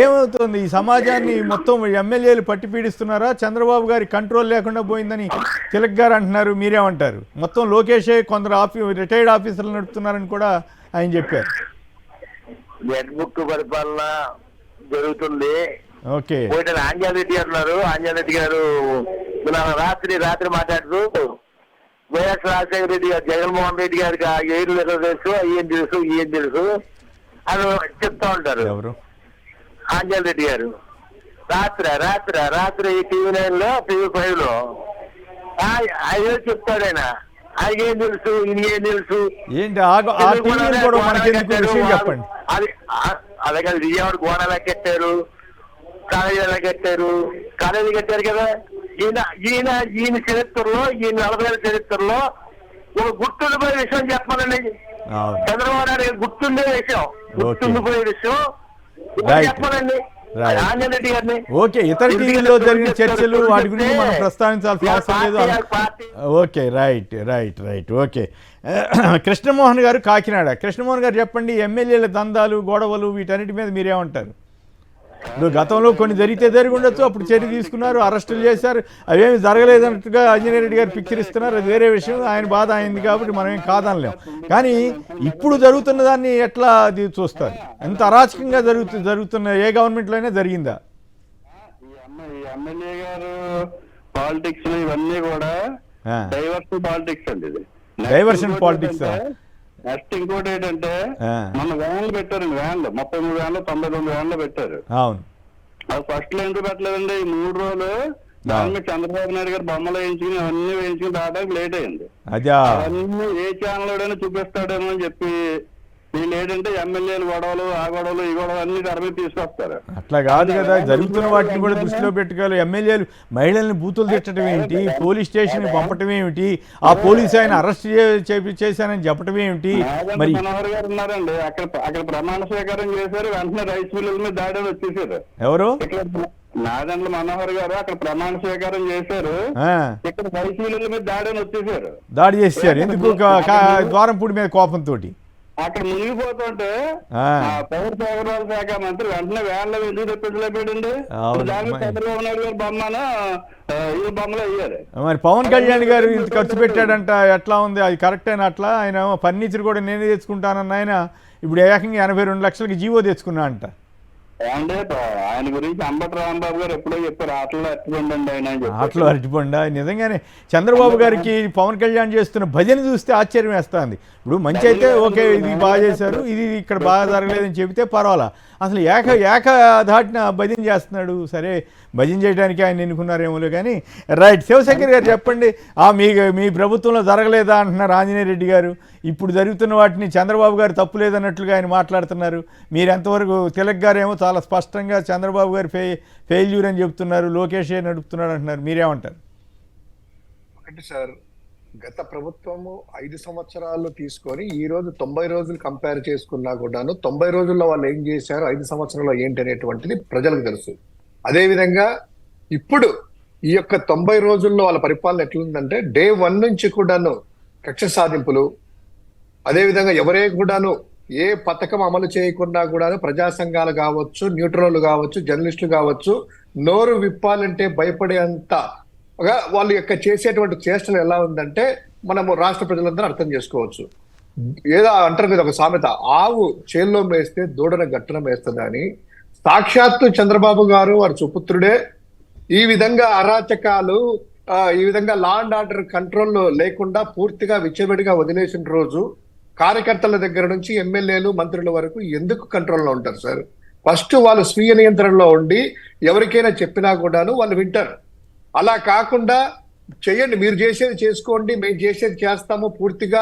ఏమవుతుంది ఈ సమాజాన్ని? మొత్తం ఎమ్మెల్యేలు పట్టి పీడిస్తున్నారా? చంద్రబాబు గారి కంట్రోల్ లేకుండా పోయిందని తిలక్ గారు అంటున్నారు, మీరేమంటారు? మొత్తం లోకేషే కొందరు రిటైర్డ్ ఆఫీసర్లు నడుపుతున్నారని కూడా ఆయన చెప్పారు. రెడ్ బుక్ పరిపాలన జరుగుతుంది. ఓకే, ఆంజారెడ్డి అన్నారు. ఆంజారెడ్డి గారు రాత్రి మాట్లాడుతూ వైఎస్ రాజశేఖర రెడ్డి గారు జగన్మోహన్ రెడ్డి గారికి ఆ ఏడు తెలుసు, ఈయన తెలుసు అని చెప్తా ఉంటారు. ఎవరు? ఆంజారెడ్డి గారు రాత్రి TV9 లో TV5 లో అదే చెప్తాడు ఆయన. ఆయనకేం తెలుసు, ఈయనేం తెలుసు ఏంటి ఆ టీవీని కూడా మనకెందుకు విషయం చెప్పండి. అదే కదా, విజయవాడ గోడలా కట్టారు, కాలేజీ కట్టారు కదా. ఈయన చరిత్రలో, ఈయన 40 ఏళ్ళ చరిత్రలో ఒక గుర్తుండిపోయే విషయం చెప్పాలండి. చంద్రబాబు నాయుడు గుర్తుండే విషయం, గుర్తుండిపోయే విషయం చెప్పాలండి ఆంజనేయుడి గారిని. ఓకే, ఇతర టీవీలో జరిగిన చర్చలు వాటి గురించి మనం ప్రస్తావించాల్సిన అవసరం లేదు. Okay, right. ఓకే, కృష్ణమోహన్ గారు కాకినాడ. కృష్ణమోహన్ గారు చెప్పండి, ఎమ్మెల్యేల దందాలు, గొడవలు వీటన్నిటి మీద మీరేమంటారు? ఇప్పుడు గతంలో కొన్ని జరిగి ఉండొచ్చు, అప్పుడు చర్య తీసుకున్నారు, అరెస్టులు చేశారు, అవేమి జరగలేదన్నట్టుగా ఆంజనేయుడి గారు పిక్చర్ ఇస్తున్నారు. అది వేరే విషయం, ఆయన బాధ అయింది కాబట్టి మనం ఏం కాదనలేం. కానీ ఇప్పుడు జరుగుతున్న దాన్ని ఎట్లా అది చూస్తారు? ఎంత అరాచకంగా జరుగుతున్న ఏ గవర్నమెంట్లో అయినా జరిగిందా? ఎమ్మెల్యే గారు పాలిటిక్స్ ఇవన్నీ కూడా డైవర్షన్ పాలిటిక్స్ అండి. ఇది డైవర్షన్ పాలిటిక్స్. నెక్స్ట్ ఇంకోటి ఏంటంటే, మన వ్యాన్లు పెట్టారండి, 33 వ్యాన్లు 99 వ్యాన్లు పెట్టారు. అవును, అది ఫస్ట్ లో ఎందుకు పెట్టలేదండి? ఈ 3 రోజులు దాని మీద చంద్రబాబు నాయుడు గారు బొమ్మలు వేయించుకుని అవన్నీ వేయించుకుని రావడానికి లేట్ అయింది. అవన్నీ ఏ ఛానల్ చూపిస్తాడేమో అని చెప్పి వీళ్ళు ఏంటంటే ఎమ్మెల్యేలు గొడవలు, ఆ గొడవలు, ఈ గొడవలు అన్ని తెర మీద తీసుకొస్తారు. అట్లా కాదు కదా, జరుగుతున్న వాటిని కూడా దృష్టిలో పెట్టుకోవాలి. ఎమ్మెల్యేలు మహిళల్ని బూతులు తిట్టడం ఏమిటి, పోలీస్ స్టేషన్కి పంపటం ఏమిటి, ఆ పోలీసు ఆయన అరెస్ట్ చేశానని చెప్పటం ఏమిటి? మరి మనోహర్ గారు ఉన్నారండి, అక్కడ ప్రమాణ స్వీకారం చేశారు, వెంటనే రైస్ మిల్లుల మీద దాడి వచ్చేసారు. ఎవరు? నాదెండ్ల మనోహర్ గారు అక్కడ ప్రమాణ స్వీకారం చేశారు, ఇక్కడ రైస్ మిల్లుల మీద దాడి చేశారు. ఎందుకు? ద్వారంపూడి మీద కోపంతో అక్కడ మునిగిపోతుంటే పౌర సరఫరాల శాఖ మంత్రి వెంటనే వేళ్ల ఎందుకు తెప్పించలేకపోయింది. దాని చంద్రబాబు నాయుడు గారు బొమ్మను ఈ బొమ్మలు అయ్యారు. మరి పవన్ కళ్యాణ్ గారు ఇంత ఖర్చు పెట్టాడంట, ఎట్లా ఉంది అది? కరెక్ట్ అయినా అట్లా? ఆయన ఫర్నిచర్ కూడా నేనే తెచ్చుకుంటానన్న ఆయన ఇప్పుడు ఏకంగా 82 లక్షలకి జీవో తెచ్చుకున్నా అంట. అంటే ఆయన గురించి అంబటి రాంబాబు గారు ఎప్పుడో చెప్పారు, ఆటలో అరటిపండి ఆయన. ఆటలో అరటిపండి నిజంగానే. చంద్రబాబు గారికి పవన్ కళ్యాణ్ చేస్తున్న భజన చూస్తే ఆశ్చర్యం వేస్తుంది. ఇప్పుడు మంచి అయితే ఓకే, ఇది బాగా చేశారు, ఇది ఇక్కడ బాగా జరగలేదని చెబితే పర్వాలా. అసలు ఏక దాటిన భజన చేస్తున్నాడు. సరే, భజన చేయడానికి ఆయన ఎన్నుకున్నారేమో కానీ. రైట్, శివశంకర్ గారు చెప్పండి, మీ ప్రభుత్వంలో జరగలేదా అంటున్నారు ఆంజనేయ రెడ్డి గారు. ఇప్పుడు జరుగుతున్న వాటిని చంద్రబాబు గారు తప్పు లేదన్నట్లుగా ఆయన మాట్లాడుతున్నారు. మీరు ఎంతవరకు? తిలక్ గారు ఏమో చాలా స్పష్టంగా చంద్రబాబు గారు ఫెయిల్యూర్ అని చెప్తున్నారు, లోకేష్ నడుపుతున్నాడు అంటున్నారు. మీరేమంటారు? ఒకటి సార్, గత ప్రభుత్వము 5 సంవత్సరాలు తీసుకొని ఈ రోజు 90 రోజులు కంపేర్ చేసుకున్నా కూడాను 90 రోజుల్లో వాళ్ళు ఏం చేశారు, 5 సంవత్సరాల్లో ఏంటి అనేటువంటిది ప్రజలకు తెలుసు. అదేవిధంగా ఇప్పుడు ఈ యొక్క 90 రోజుల్లో వాళ్ళ పరిపాలన ఎట్లుందంటే, డే 1 నుంచి కూడాను కక్ష సాధింపులు, అదేవిధంగా ఎవరే కూడాను ఏ పథకం అమలు చేయకుండా కూడాను ప్రజా సంఘాలు కావచ్చు, న్యూట్రల్ కావచ్చు, జర్నలిస్టులు కావచ్చు, నోరు విప్పాలంటే భయపడేంత వాళ్ళు యొక్క చేసేటువంటి చేష్టలు ఎలా ఉందంటే మనము రాష్ట్ర ప్రజలందరూ అర్థం చేసుకోవచ్చు. ఏదో అంటారు కదా ఒక సామెత, ఆవు చేల్లో మేస్తే దూడన గట్టున మేస్తుందని. సాక్షాత్తు చంద్రబాబు గారు వారి సుపుత్రుడే ఈ విధంగా అరాచకాలు, ఈ విధంగా లా అండ్ ఆర్డర్ కంట్రోల్ లేకుండా పూర్తిగా విచ్చబడిగా వదిలేసిన రోజు కార్యకర్తల దగ్గర నుంచి ఎమ్మెల్యేలు, మంత్రుల వరకు ఎందుకు కంట్రోల్లో ఉంటారు సార్? ఫస్ట్ వాళ్ళు స్వీయ నియంత్రణలో ఉండి ఎవరికైనా చెప్పినా కూడాను వాళ్ళు వింటారు. అలా కాకుండా చెయ్యండి, మీరు చేసేది చేసుకోండి, మేము చేసేది చేస్తాము, పూర్తిగా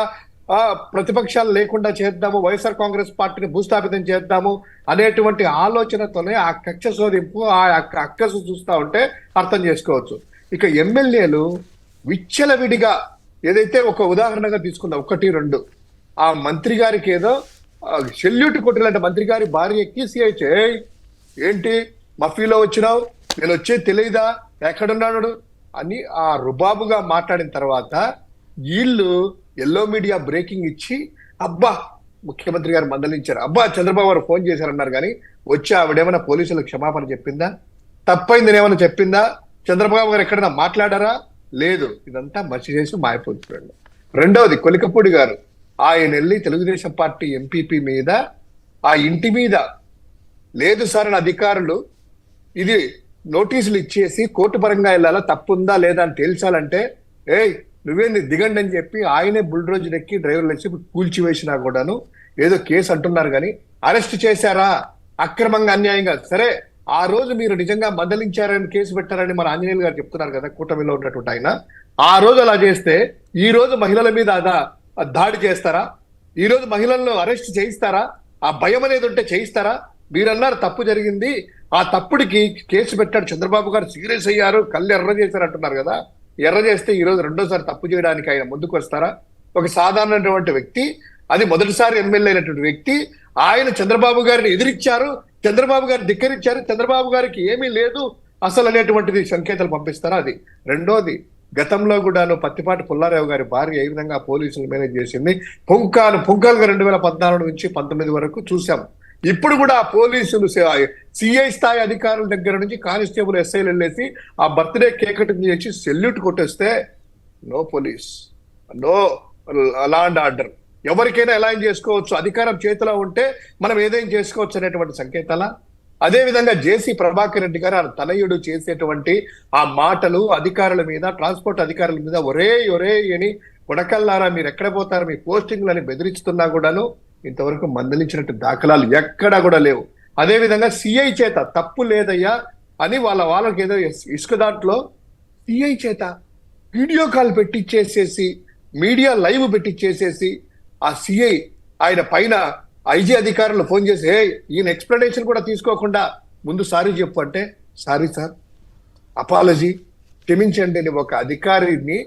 ప్రతిపక్షాలు లేకుండా చేద్దాము, వైఎస్ఆర్ కాంగ్రెస్ పార్టీని భూస్థాపితం చేద్దాము అనేటువంటి ఆలోచనతోనే ఆ కక్ష శోధింపు, ఆ అక్కసు చూస్తా ఉంటే అర్థం చేసుకోవచ్చు. ఇక ఎమ్మెల్యేలు విచ్చలవిడిగా ఏదైతే ఒక ఉదాహరణగా తీసుకుందాం, 1, 2 ఆ మంత్రి గారికి ఏదో సెల్యూట్ కొట్టాలంటే మంత్రి గారి భార్య ఎక్కి సిఐ ఏంటి మఫీలో వచ్చినావు, నేను వచ్చేది తెలియదా, ఎక్కడున్నాడు అని ఆ రుబాబుగా మాట్లాడిన తర్వాత వీళ్ళు ఎల్లో మీడియా బ్రేకింగ్ ఇచ్చి అబ్బా ముఖ్యమంత్రి గారు మందలించారు, అబ్బా చంద్రబాబు గారు ఫోన్ చేశారన్నారు, కానీ వచ్చి ఆవిడేమైనా పోలీసులకు క్షమాపణ చెప్పిందా? తప్పైందని ఏమైనా చెప్పిందా? చంద్రబాబు గారు ఎక్కడైనా మాట్లాడారా? లేదు. ఇదంతా మర్చి చేసి మాయపోతున్నాడు. రెండవది, కొలికపూడి గారు ఆయన వెళ్ళి తెలుగుదేశం పార్టీ ఎంపీపీ మీద, ఆ ఇంటి మీద లేదు సార్ అని అధికారులు ఇది నోటీసులు ఇచ్చేసి కోర్టు పరంగా వెళ్ళాలా, తప్పుందా లేదా అని తేల్చాలంటే ఏయ్ నువ్వేంది దిగండి అని చెప్పి ఆయనే బుల్డోజర్ ఎక్కి డ్రైవర్లు వచ్చి కూల్చివేసినా కూడాను ఏదో కేసు అంటున్నారు, కానీ అరెస్ట్ చేశారా అక్రమంగా అన్యాయంగా? సరే, ఆ రోజు మీరు నిజంగా మందలించారని కేసు పెట్టారని మన ఆంజనేయులు గారు చెప్తున్నారు కదా, కూటమిలో ఉన్నటువంటి ఆయన. ఆ రోజు అలా చేస్తే ఈ రోజు మహిళల మీద దాడి చేస్తారా? ఈ రోజు మహిళలను అరెస్ట్ చేయిస్తారా? ఆ భయం అనేది ఉంటే చేయిస్తారా? మీరన్నారు తప్పు జరిగింది, ఆ తప్పుడికి కేసు పెట్టాడు చంద్రబాబు గారు, సీరియస్ అయ్యారు, కళ్ళు ఎర్ర చేశారు అంటున్నారు కదా. ఎర్ర చేస్తే ఈ రోజు రెండోసారి తప్పు చేయడానికి ఆయన ముందుకు వస్తారా? ఒక సాధారణమైనటువంటి వ్యక్తి, అది మొదటిసారి ఎమ్మెల్యే అయినటువంటి వ్యక్తి, ఆయన చంద్రబాబు గారిని ఎదిరించారు, చంద్రబాబు గారిని ధిక్కరించారు, చంద్రబాబు గారికి ఏమీ లేదు అసలు అనేటువంటిది సంకేతాలు పంపిస్తారా? అది. రెండోది, గతంలో కూడాను పత్తిపాటి పుల్లారావు గారి భార్య ఏ విధంగా పోలీసులు మేనేజ్ చేసింది, పుంకాలుగా 2014 నుంచి 19 వరకు చూసాం. ఇప్పుడు కూడా పోలీసులు సిఐ స్థాయి అధికారుల దగ్గర నుంచి కానిస్టేబుల్ ఎస్ఐలు వెళ్ళేసి ఆ బర్త్డే కేక్ కటింగ్ చేసి సెల్యూట్ కొట్టేస్తే no police, no law and order, ఎవరికైనా ఎలా చేసుకోవచ్చు, అధికారం చేతిలో ఉంటే మనం ఏదైనా చేసుకోవచ్చు అనేటువంటి సంకేతాల. అదే విధంగా జేసీ ప్రభాకర్ రెడ్డి గారు తనయుడు చేసేటువంటి ఆ మాటలు అధికారుల మీద, ట్రాన్స్పోర్ట్ అధికారుల మీద ఒరే ఒరే అని కొడకల్లారా మీరు ఎక్కడ పోతారు, మీ పోస్టింగ్లని బెదిరిస్తున్నా కూడాను ఇంతవరకు మందలించినట్టు దాఖలాలు ఎక్కడా కూడా లేవు. అదే విధంగా సిఐ చేత తప్పు లేదయ్యా అని వాళ్ళకి ఏదో ఇసుక దాంట్లో సిఐ చేత వీడియో కాల్ పెట్టించేసేసి, మీడియా లైవ్ పెట్టించేసేసి, ఆ సిఐ ఆయన పైన ఐజీ అధికారులు ఫోన్ చేసి ఈయన ఎక్స్ప్లెనేషన్ కూడా తీసుకోకుండా ముందు సారీ చెప్పు అంటే, సారీ సార్, అపాలజీ, క్షమించండి అని ఒక అధికారిని,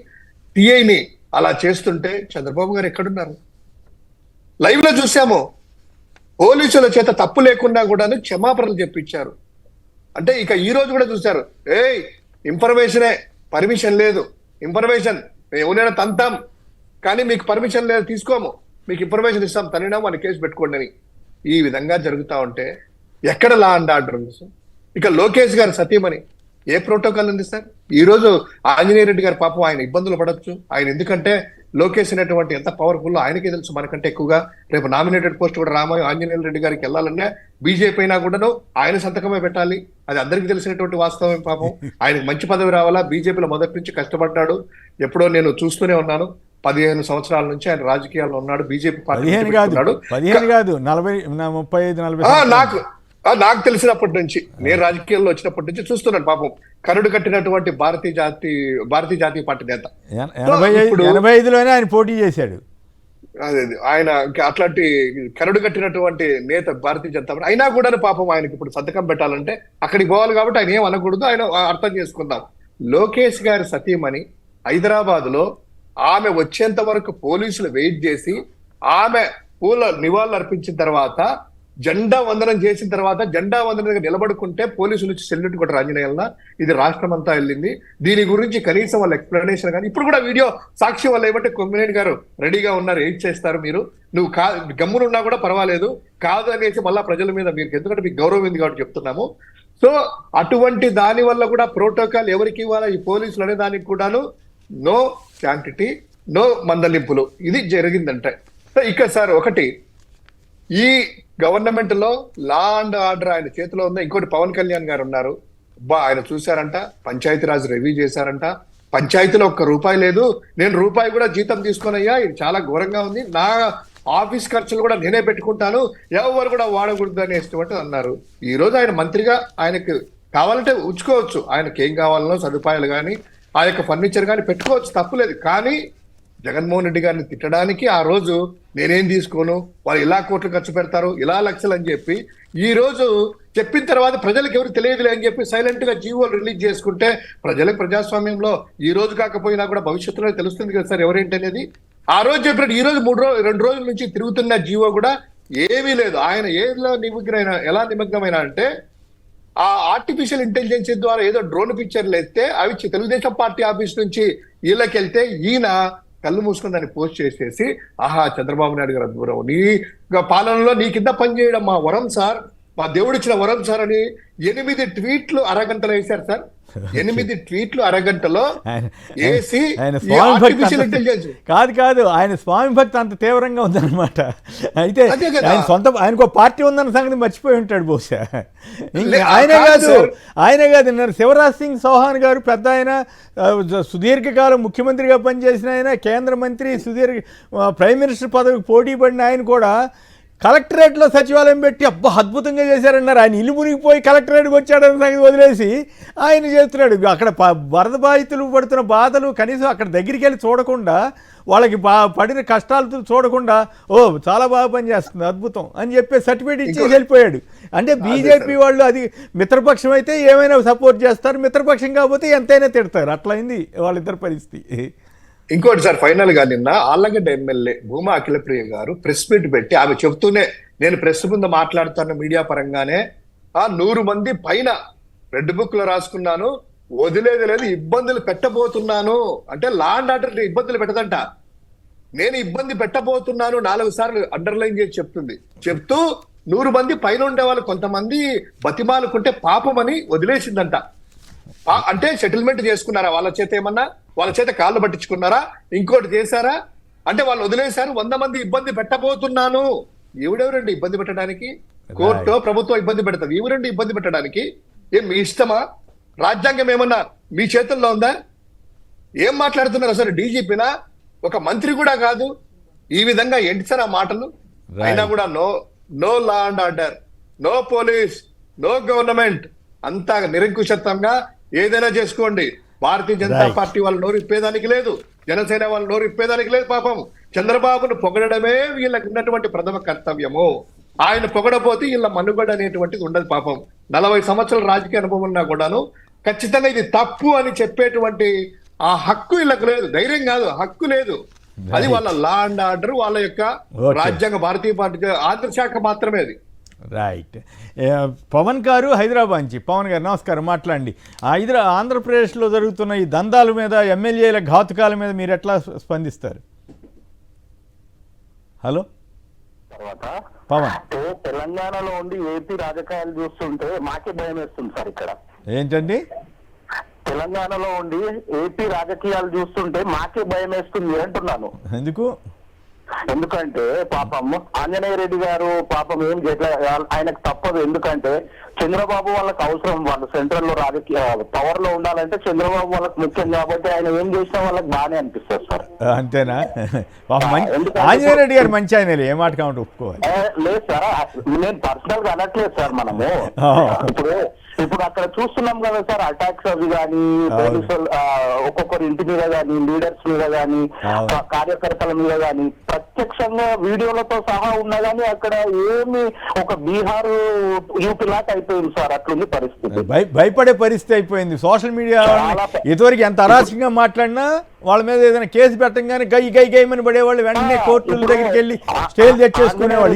సిఐని అలా చేస్తుంటే చంద్రబాబు గారు ఎక్కడున్నారు? లైవ్ లో చూసాము, పోలీసుల చేత తప్పు లేకుండా కూడా క్షమాపణలు చెప్పించారు. అంటే ఇక ఈ రోజు కూడా చూశారు, ఇన్ఫర్మేషనే, పర్మిషన్ లేదు, ఇన్ఫర్మేషన్ ఎవరైనా తంతాం కానీ మీకు పర్మిషన్ లేదు, తీసుకోము, మీకు ఇన్ఫర్మేషన్ ఇస్తాం, తనినా మన కేసు పెట్టుకోండి అని. ఈ విధంగా జరుగుతూ ఉంటే ఎక్కడ లా అండ్ ఆర్డర్ ఉంది సార్? ఇక లోకేష్ గారు సతీమణి ఏ ప్రోటోకాల్ ఉంది సార్? ఈ రోజు ఆంజనేయ రెడ్డి గారు పాపం ఆయన ఇబ్బందులు పడవచ్చు. ఆయన ఎందుకంటే లోకేష్ అనేటువంటి ఎంత పవర్ఫుల్ ఆయనకే తెలుసు మనకంటే ఎక్కువగా. రేపు నామినేటెడ్ పోస్ట్ కూడా ఆంజనేయ రెడ్డి గారికి వెళ్ళాలన్నా బీజేపీ అయినా కూడా ఆయన సంతకమే పెట్టాలి, అది అందరికీ తెలిసినటువంటి వాస్తవం. పాపం ఆయనకు మంచి పదవి రావాలా, బీజేపీలో మొదటి నుంచి కష్టపడ్డాడు, ఎప్పుడో నేను చూస్తూనే ఉన్నాను, 15 సంవత్సరాల నుంచి ఆయన రాజకీయాల్లో ఉన్నాడు, బీజేపీ పార్టీ. 15 కాదు 40-40. నాకు తెలిసినప్పటి నుంచి, నేను రాజకీయాల్లో వచ్చినప్పటి నుంచి చూస్తున్నాను. పాపం కరుడు కట్టినటువంటి భారతీయ జాతీయ పార్టీ నేత. 85లోనే ఆయన పోటీ చేశాడు. అదే ఆయన అట్లాంటి కరుడు కట్టినటువంటి నేత భారతీయ జనతా పార్టీ అయినా కూడా పాపం ఆయనకి ఇప్పుడు సంతకం పెట్టాలంటే అక్కడికి పోవాలి కాబట్టి ఆయన ఏం అనకూడదు, ఆయన అర్థం చేసుకుందాం. లోకేష్ గారి సతీమణి హైదరాబాద్ లో ఆమె వచ్చేంత వరకు పోలీసులు వెయిట్ చేసి ఆమె పూల నివాళులు అర్పించిన తర్వాత, జెండా వందనం చేసిన తర్వాత, జెండా వందనం దగ్గర నిలబడుకుంటే పోలీసులు నుంచి సెల్యూట్ కొట్టారు ఆంజనేయుల. ఇది రాష్ట్రం అంతా వెళ్ళింది. దీని గురించి కనీసం వాళ్ళ ఎక్స్ప్లెనేషన్ కానీ ఇప్పుడు కూడా వీడియో సాక్షి వాళ్ళు ఏమంటే కొమ్మినేని గారు రెడీగా ఉన్నారు, ఏం చేస్తారు మీరు, నువ్వు గమ్మునున్నా కూడా పర్వాలేదు, కాదు అనేసి మళ్ళా ప్రజల మీద మీరు, ఎందుకంటే మీకు గౌరవం ఉంది కాబట్టి చెప్తున్నాము. సో అటువంటి దాని వల్ల కూడా ప్రోటోకాల్ ఎవరికి ఇవ్వాలా ఈ పోలీసులు అనే దానికి కూడాను నో శాంటిటీ, నో మందలింపులు, ఇది జరిగిందంటే. ఇక సార్ ఒకటి, ఈ గవర్నమెంట్ లో లా అండ్ ఆర్డర్ ఆయన చేతిలో ఉందా? ఇంకోటి పవన్ కళ్యాణ్ గారు ఉన్నారు, ఆయన చూశారంట, పంచాయతీరాజ్ రివ్యూ చేశారంట, పంచాయతీలో ₹1 లేదు, నేను రూపాయి కూడా జీతం తీసుకునయ్యా, ఇది చాలా ఘోరంగా ఉంది, నా ఆఫీస్ ఖర్చులు కూడా నేనే పెట్టుకుంటాను, ఎవరు కూడా వాడకూడదు అనేటువంటి అన్నారు. ఈ రోజు ఆయన మంత్రిగా ఆయనకు కావాలంటే ఉంచుకోవచ్చు, ఆయనకి ఏం కావాలనో సదుపాయాలు కానీ ఆ యొక్క ఫర్నిచర్ కానీ పెట్టుకోవచ్చు, తప్పులేదు. కానీ జగన్మోహన్ రెడ్డి గారిని తిట్టడానికి ఆ రోజు నేనేం తీసుకోను, వాళ్ళు ఇలా కోట్లు ఖర్చు పెడతారు, ఇలా లక్షలు అని చెప్పి ఈ రోజు చెప్పిన తర్వాత ప్రజలకు ఎవరు తెలియదులే అని చెప్పి సైలెంట్ గా జీవోలు రిలీజ్ చేసుకుంటే ప్రజలకు ప్రజాస్వామ్యంలో ఈ రోజు కాకపోయినా కూడా భవిష్యత్తులో తెలుస్తుంది కదా సార్ ఎవరేంటి అనేది. ఆ రోజు చెప్పినట్టు ఈ రోజు 2 రోజుల నుంచి తిరుగుతున్న జీవో కూడా ఏమీ లేదు. ఆయన ఎలా నిమగ్నమైన అంటే ఆ ఆర్టిఫిషియల్ ఇంటెలిజెన్స్ ద్వారా ఏదో డ్రోన్ పిక్చర్లు ఎత్తే అవి తెలుగుదేశం పార్టీ ఆఫీస్ నుంచి వీళ్ళకి వెళ్తే ఈయన కళ్ళు మూసుకొని దాన్ని పోస్ట్ చేసేసి ఆహా చంద్రబాబు నాయుడు గారు అద్భుతం నీ పాలనలో నీ కింద పనిచేయడం మా వరం సార్, మా దేవుడిచ్చిన వరం సార్ అని 8 ట్వీట్లు అరగంటలో వేశారు సార్. 8 ట్వీట్లు అరగంటలో వేసి ఆయన స్వామి భక్తి కాదు ఆయన స్వామి భక్తి అంత తీవ్రంగా ఉందన్నమాట. అయితే ఆయనకు పార్టీ ఉందన్న సంగతి మర్చిపోయి ఉంటాడు బహుశా. ఆయనే కాదు నిన్న శివరాజ్ సింగ్ చౌహాన్ గారు పెద్ద ఆయన, సుదీర్ఘకాలం ముఖ్యమంత్రిగా పనిచేసిన ఆయన, కేంద్ర మంత్రి, ప్రైమ్ మినిస్టర్ పదవికి పోటీ పడిన ఆయన కూడా కలెక్టరేట్లో సచివాలయం పెట్టి అబ్బా అద్భుతంగా చేశారన్నారు. ఆయన ఇల్లు మునిగిపోయి కలెక్టరేట్కి వచ్చాడన్న సంగతి వదిలేసి ఆయన చేస్తున్నాడు. అక్కడ వరద బాధితులు పడుతున్న బాధలు కనీసం అక్కడ దగ్గరికి వెళ్ళి చూడకుండా, వాళ్ళకి పడిన కష్టాలతో చూడకుండా ఓ చాలా బాగా పనిచేస్తుంది అద్భుతం అని చెప్పి సర్టిఫికేట్ ఇచ్చేసి వెళ్ళిపోయాడు. అంటే బీజేపీ వాళ్ళు అది మిత్రపక్షం అయితే ఏమైనా సపోర్ట్ చేస్తారు, మిత్రపక్షం కాకపోతే ఎంతైనా తిడతారు. అట్లయింది వాళ్ళిద్దరి పరిస్థితి. ఇంకోటి సార్, ఫైనల్ గా నిన్న ఆళ్లగడ్డ ఎమ్మెల్యే భూమా అఖిలప్రియ గారు ప్రెస్ మీట్ పెట్టి ఆమె చెప్తూనే, నేను ప్రెస్ ముందు మాట్లాడుతున్న మీడియా పరంగానే 100 మంది పైన రెడ్ బుక్ లో రాసుకున్నాను, వదిలేది లేదు, ఇబ్బందులు పెట్టబోతున్నాను అంటే లా అండ్ ఆర్డర్ ఇబ్బందులు పెట్టదంట, నేను ఇబ్బంది పెట్టబోతున్నాను 4 సార్లు అండర్లైన్ చేసి చెప్తుంది. చెప్తూ 100 మంది పైన ఉండే వాళ్ళు కొంతమంది బతిమాలుకుంటే పాపమని వదిలేసిందంట. అంటే సెటిల్మెంట్ చేసుకున్నారా వాళ్ళ చేత? ఏమన్నా వాళ్ళ చేత కాళ్ళు పట్టించుకున్నారా? ఇంకోటి చేశారా? అంటే వాళ్ళు వదిలేశారు. 100 మంది ఇబ్బంది పెట్టబోతున్నాను. ఎవడెవరండి ఇబ్బంది పెట్టడానికి? కోర్టు ప్రభుత్వం ఇబ్బంది పెడతారు. ఎవరండి ఇబ్బంది పెట్టడానికి? ఏం మీ ఇష్టమా? రాజ్యాంగం ఏమన్నా మీ చేతుల్లో ఉందా? ఏం మాట్లాడుతున్నారు అసలు? డీజీపీనా? ఒక మంత్రి కూడా కాదు. ఈ విధంగా ఏంటి సార్ ఆ మాటలు? అయినా కూడా no law and order, no police, no government, అంతా నిరంకుశత్వంగా ఏదైనా చేసుకోండి. భారతీయ జనతా పార్టీ వాళ్ళు నోరు ఇప్పేదానికి లేదు, జనసేన వాళ్ళు నోరు ఇప్పేదానికి లేదు. పాపం చంద్రబాబును పొగడమే వీళ్ళకి ఉన్నటువంటి ప్రథమ కర్తవ్యము. ఆయన పొగడపోతే వీళ్ళ మనుగడ అనేటువంటిది ఉండదు. పాపం 40 సంవత్సరాల రాజకీయ అనుభవం ఉన్నా కూడాను ఖచ్చితంగా ఇది తప్పు అని చెప్పేటువంటి ఆ హక్కు వీళ్ళకి లేదు. ధైర్యం కాదు, హక్కు లేదు. అది వాళ్ళ లా అండ్ ఆర్డర్, వాళ్ళ యొక్క రాజ్యాంగ భారతీయ పార్టీ ఆంధ్రశాఖ మాత్రమే అది. రైట్. పవన్ గారు హైదరాబాద్ నుంచి. పవన్ గారు నమస్కారం, మాట్లాడండి. ఆంధ్రప్రదేశ్లో జరుగుతున్న ఈ దందాల మీద, ఎమ్మెల్యేల ఘాతుకాల మీద మీరు ఎట్లా స్పందిస్తారు? హలో పవన్. తెలంగాణలో ఉండి ఏపీ రాజకీయాలు చూస్తుంటే మాకే భయం వేస్తుంది సార్. ఇక్కడ ఏంటండి? తెలంగాణలో ఉండి ఏపీ రాజకీయాలు చూస్తుంటే మాకే భయం వేస్తుంది అంటున్నాను. ఎందుకు? ఎందుకంటే పాపం ఆంజనేయ రెడ్డి గారు పాపం ఏం ఆయనకు తప్పదు. ఎందుకంటే చంద్రబాబు వాళ్ళకి అవసరం, వాళ్ళు సెంట్రల్ లో రాజకీయ పవర్ లో ఉండాలంటే చంద్రబాబు వాళ్ళకి ముఖ్యం. కాబట్టి ఆయన ఏం చేసినా వాళ్ళకి బాగానే అనిపిస్తుంది సార్. అంతేనా? ఆంజనేయ రెడ్డి గారు మంచి ఆయన, ఏ మాట కావాలి ఒప్పుకోవాలి. లేదు సార్, నేను పర్సనల్ గా అనట్లేదు సార్. మనము ఇప్పుడు అక్కడ చూస్తున్నాం కదా సార్, అటాక్స్ అవి కానీ, పోలీసులు ఒక్కొక్కరి ఇంటి మీద కానీ, లీడర్స్ మీద కానీ, కార్యకర్తల మీద కానీ ప్రత్యక్షంగా వీడియోలతో సహా ఉన్నా కానీ అక్కడ ఏమి ఒక బీహార్ యూపీ లాట్ అయిపోయింది సార్. అట్లుంది పరిస్థితి, భయపడే పరిస్థితి అయిపోయింది. సోషల్ మీడియా ఇదివరకు ఎంత అరాచకంగా మాట్లాడినా వాళ్ళ మీద ఏదైనా కేసు పెట్టంగానే గైమని పడేవాళ్ళు, వెంటనే కోర్టుల దగ్గరికి వెళ్ళి స్టేలు తెచ్చేసుకునేవాళ్ళు.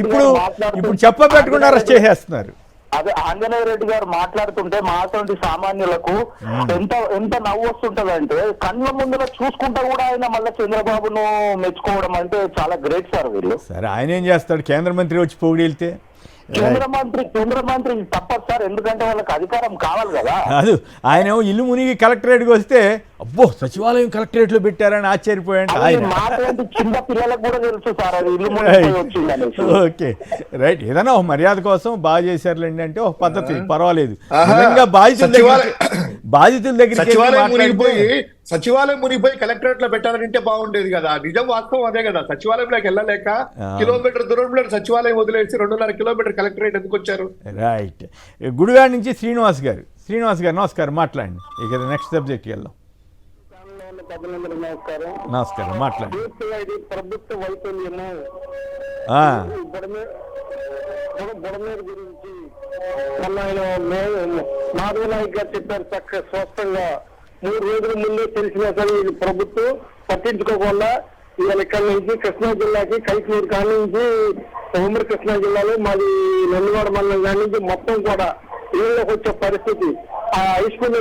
ఇప్పుడు చెప్పబెట్టకుండా అరెస్ట్ చేసేస్తున్నారు. అదే ఆంజనేయ రెడ్డి గారు మాట్లాడుతుంటే మాటువంటి సామాన్యులకు ఎంత నవ్వు వస్తుంటదంటే, కళ్ళ ముందులో చూసుకుంటా కూడా ఆయన మళ్ళీ చంద్రబాబును మెచ్చుకోవడం అంటే చాలా గ్రేట్ సార్ వీళ్ళు. సరే, ఆయన ఏం చేస్తాడు? కేంద్ర మంత్రి వచ్చి పొగిడి వెళ్తే కేంద్ర మంత్రి తప్పదు సార్, ఎందుకంటే వాళ్ళకి అధికారం కావాలి కదా. కాదు, ఆయన ఇల్లు మునిగి కలెక్టరేట్కి వస్తే అబ్బో సచివాలయం కలెక్టరేట్ లో పెట్టారని ఆశ్చర్యపోయాడు ఆయన. చిన్న పిల్లలకు కూడా తెలుసు సార్ అది ఇల్లు మునిగి వచ్చిందని. Okay right. ఏదైనా ఒక మర్యాద కోసం బాగా చేశారులేండి అంటే ఒక పద్ధతి, పర్వాలేదు. బాధితుల దగ్గర సచివాలయం మునిగిపోయి కలెక్టరేట్ లో పెట్టాలంటే బాగుండేది కదా. నిజం వాస్తవం అదే కదా. సచివాలయంలోకి వెళ్ళలేక కిలోమీటర్ దూరంలో సచివాలయం వదిలేసి 2.5 కిలోమీటర్ కలెక్టరేట్ ఎందుకు వచ్చారు? రైట్. గుడివాడ నుంచి శ్రీనివాస్ గారు నమస్కారం, మాట్లాడండి. ఇక నెక్స్ట్ సబ్జెక్ట్కి వెళ్దాం. నమస్కారం, మాట్లాడండి. ప్రభుత్వ వైఫల్యము గురించి నాలుగు నాయక్ గారు చెప్పారు చక్కగా స్పష్టంగా. 3 రోజుల ముందే తెలిసినా సరే ఇది ప్రభుత్వం పట్టించుకోకుండా ఇవాళ ఇక్కడ నుంచి కృష్ణా జిల్లాకి కైకూరు కాడి నుంచి ఉమ్మడి కృష్ణా జిల్లాలో మాది నందివాడ మండలం కాడి నుంచి మొత్తం కూడా ఇళ్ళకి వచ్చే పరిస్థితి. ఆ హై స్కూల్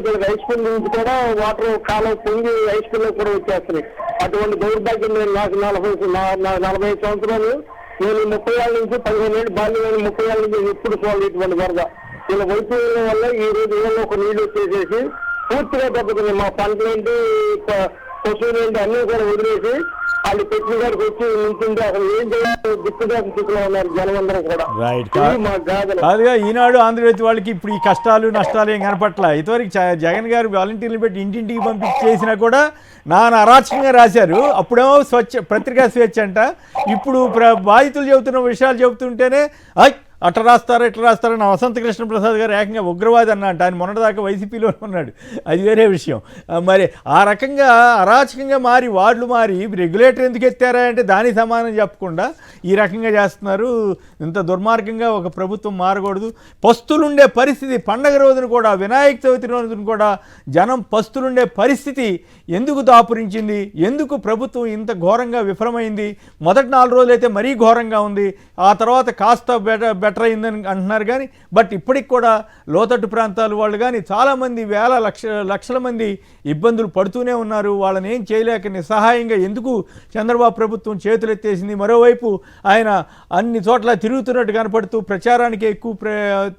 నుంచి కూడా వాటర్ కాలం పొంగి హై స్కూల్లో కూడా వచ్చేస్తున్నాయి. అటువంటి దౌర్భాగ్యం నేను నాకు 40 సంవత్సరాలు, నేను 30 ఏళ్ళ నుంచి 15 ఏళ్ళు బాల్యం, 30 ఏళ్ళ నుంచి ఎప్పుడు చూడాలి ఇటువంటి వరద. ఇలా వైద్యుల వల్ల ఈ రోజు ఊళ్ళో ఒక నీళ్లు వచ్చేసేసి పూర్తిగా దెబ్బతింది. మా పంటలేంటి, పశువులేంటి అన్ని కూడా వదిలేసి వాళ్ళు పెట్టిన గారికి వచ్చి నించుంటే అసలు ఏం చేయాలి దిక్కుదారి స్థితిలో ఉన్నారు జనం అందరం కూడా. రైట్. ఇది మా గాథలు. కాదుగా ఈనాడు ఆంధ్రజ్యోతి వాళ్ళకి ఇప్పుడు ఈ కష్టాలు నష్టాలు ఏం కనపట్ల. ఇంతవరకు జగన్ గారు వాలంటీర్లు పెట్టి ఇంటింటికి పంపించి చేసినా కూడా నాన్న అరాచకంగా రాశారు. అప్పుడేమో పత్రికా స్వేచ్ఛ అంట, ఇప్పుడు బాధితులు చెబుతున్న విషయాలు చెబుతుంటేనే అట్లా రాస్తారా ఇట్లా రాస్తారా. నా వసంత కృష్ణ ప్రసాద్ గారు ఏకంగా ఉగ్రవాది అన్నట్టు, ఆయన మొన్నటిదాకా వైసీపీలో ఉన్నాడు, అది వేరే విషయం. మరి ఆ రకంగా అరాచకంగా మారి వార్డులు మారి రెగ్యులేటర్ ఎందుకు ఎత్తారా అంటే దానికి సమానం చెప్పకుండా ఈ రకంగా చేస్తున్నారు. ఇంత దుర్మార్గంగా ఒక ప్రభుత్వం మారకూడదు. పస్తులుండే పరిస్థితి, పండగ రోజున కూడా, వినాయక చవితి రోజున కూడా జనం పస్తులుండే పరిస్థితి ఎందుకు దాపురించింది? ఎందుకు ప్రభుత్వం ఇంత ఘోరంగా విఫలమైంది? మొదటి 4 రోజులైతే మరీ ఘోరంగా ఉంది, ఆ తర్వాత కాస్త బెటర్ అయిందని అంటున్నారు. కానీ బట్ ఇప్పటికి కూడా లోతట్టు ప్రాంతాల వాళ్ళు కానీ చాలామంది లక్షల మంది ఇబ్బందులు పడుతూనే ఉన్నారు. వాళ్ళని ఏం చేయలేక నిస్సహాయంగా ఎందుకు చంద్రబాబు ప్రభుత్వం చేతులెత్తేసింది? మరోవైపు ఆయన అన్ని చోట్ల తిరుగుతున్నట్టు కనపడుతూ ప్రచారానికి ఎక్కువ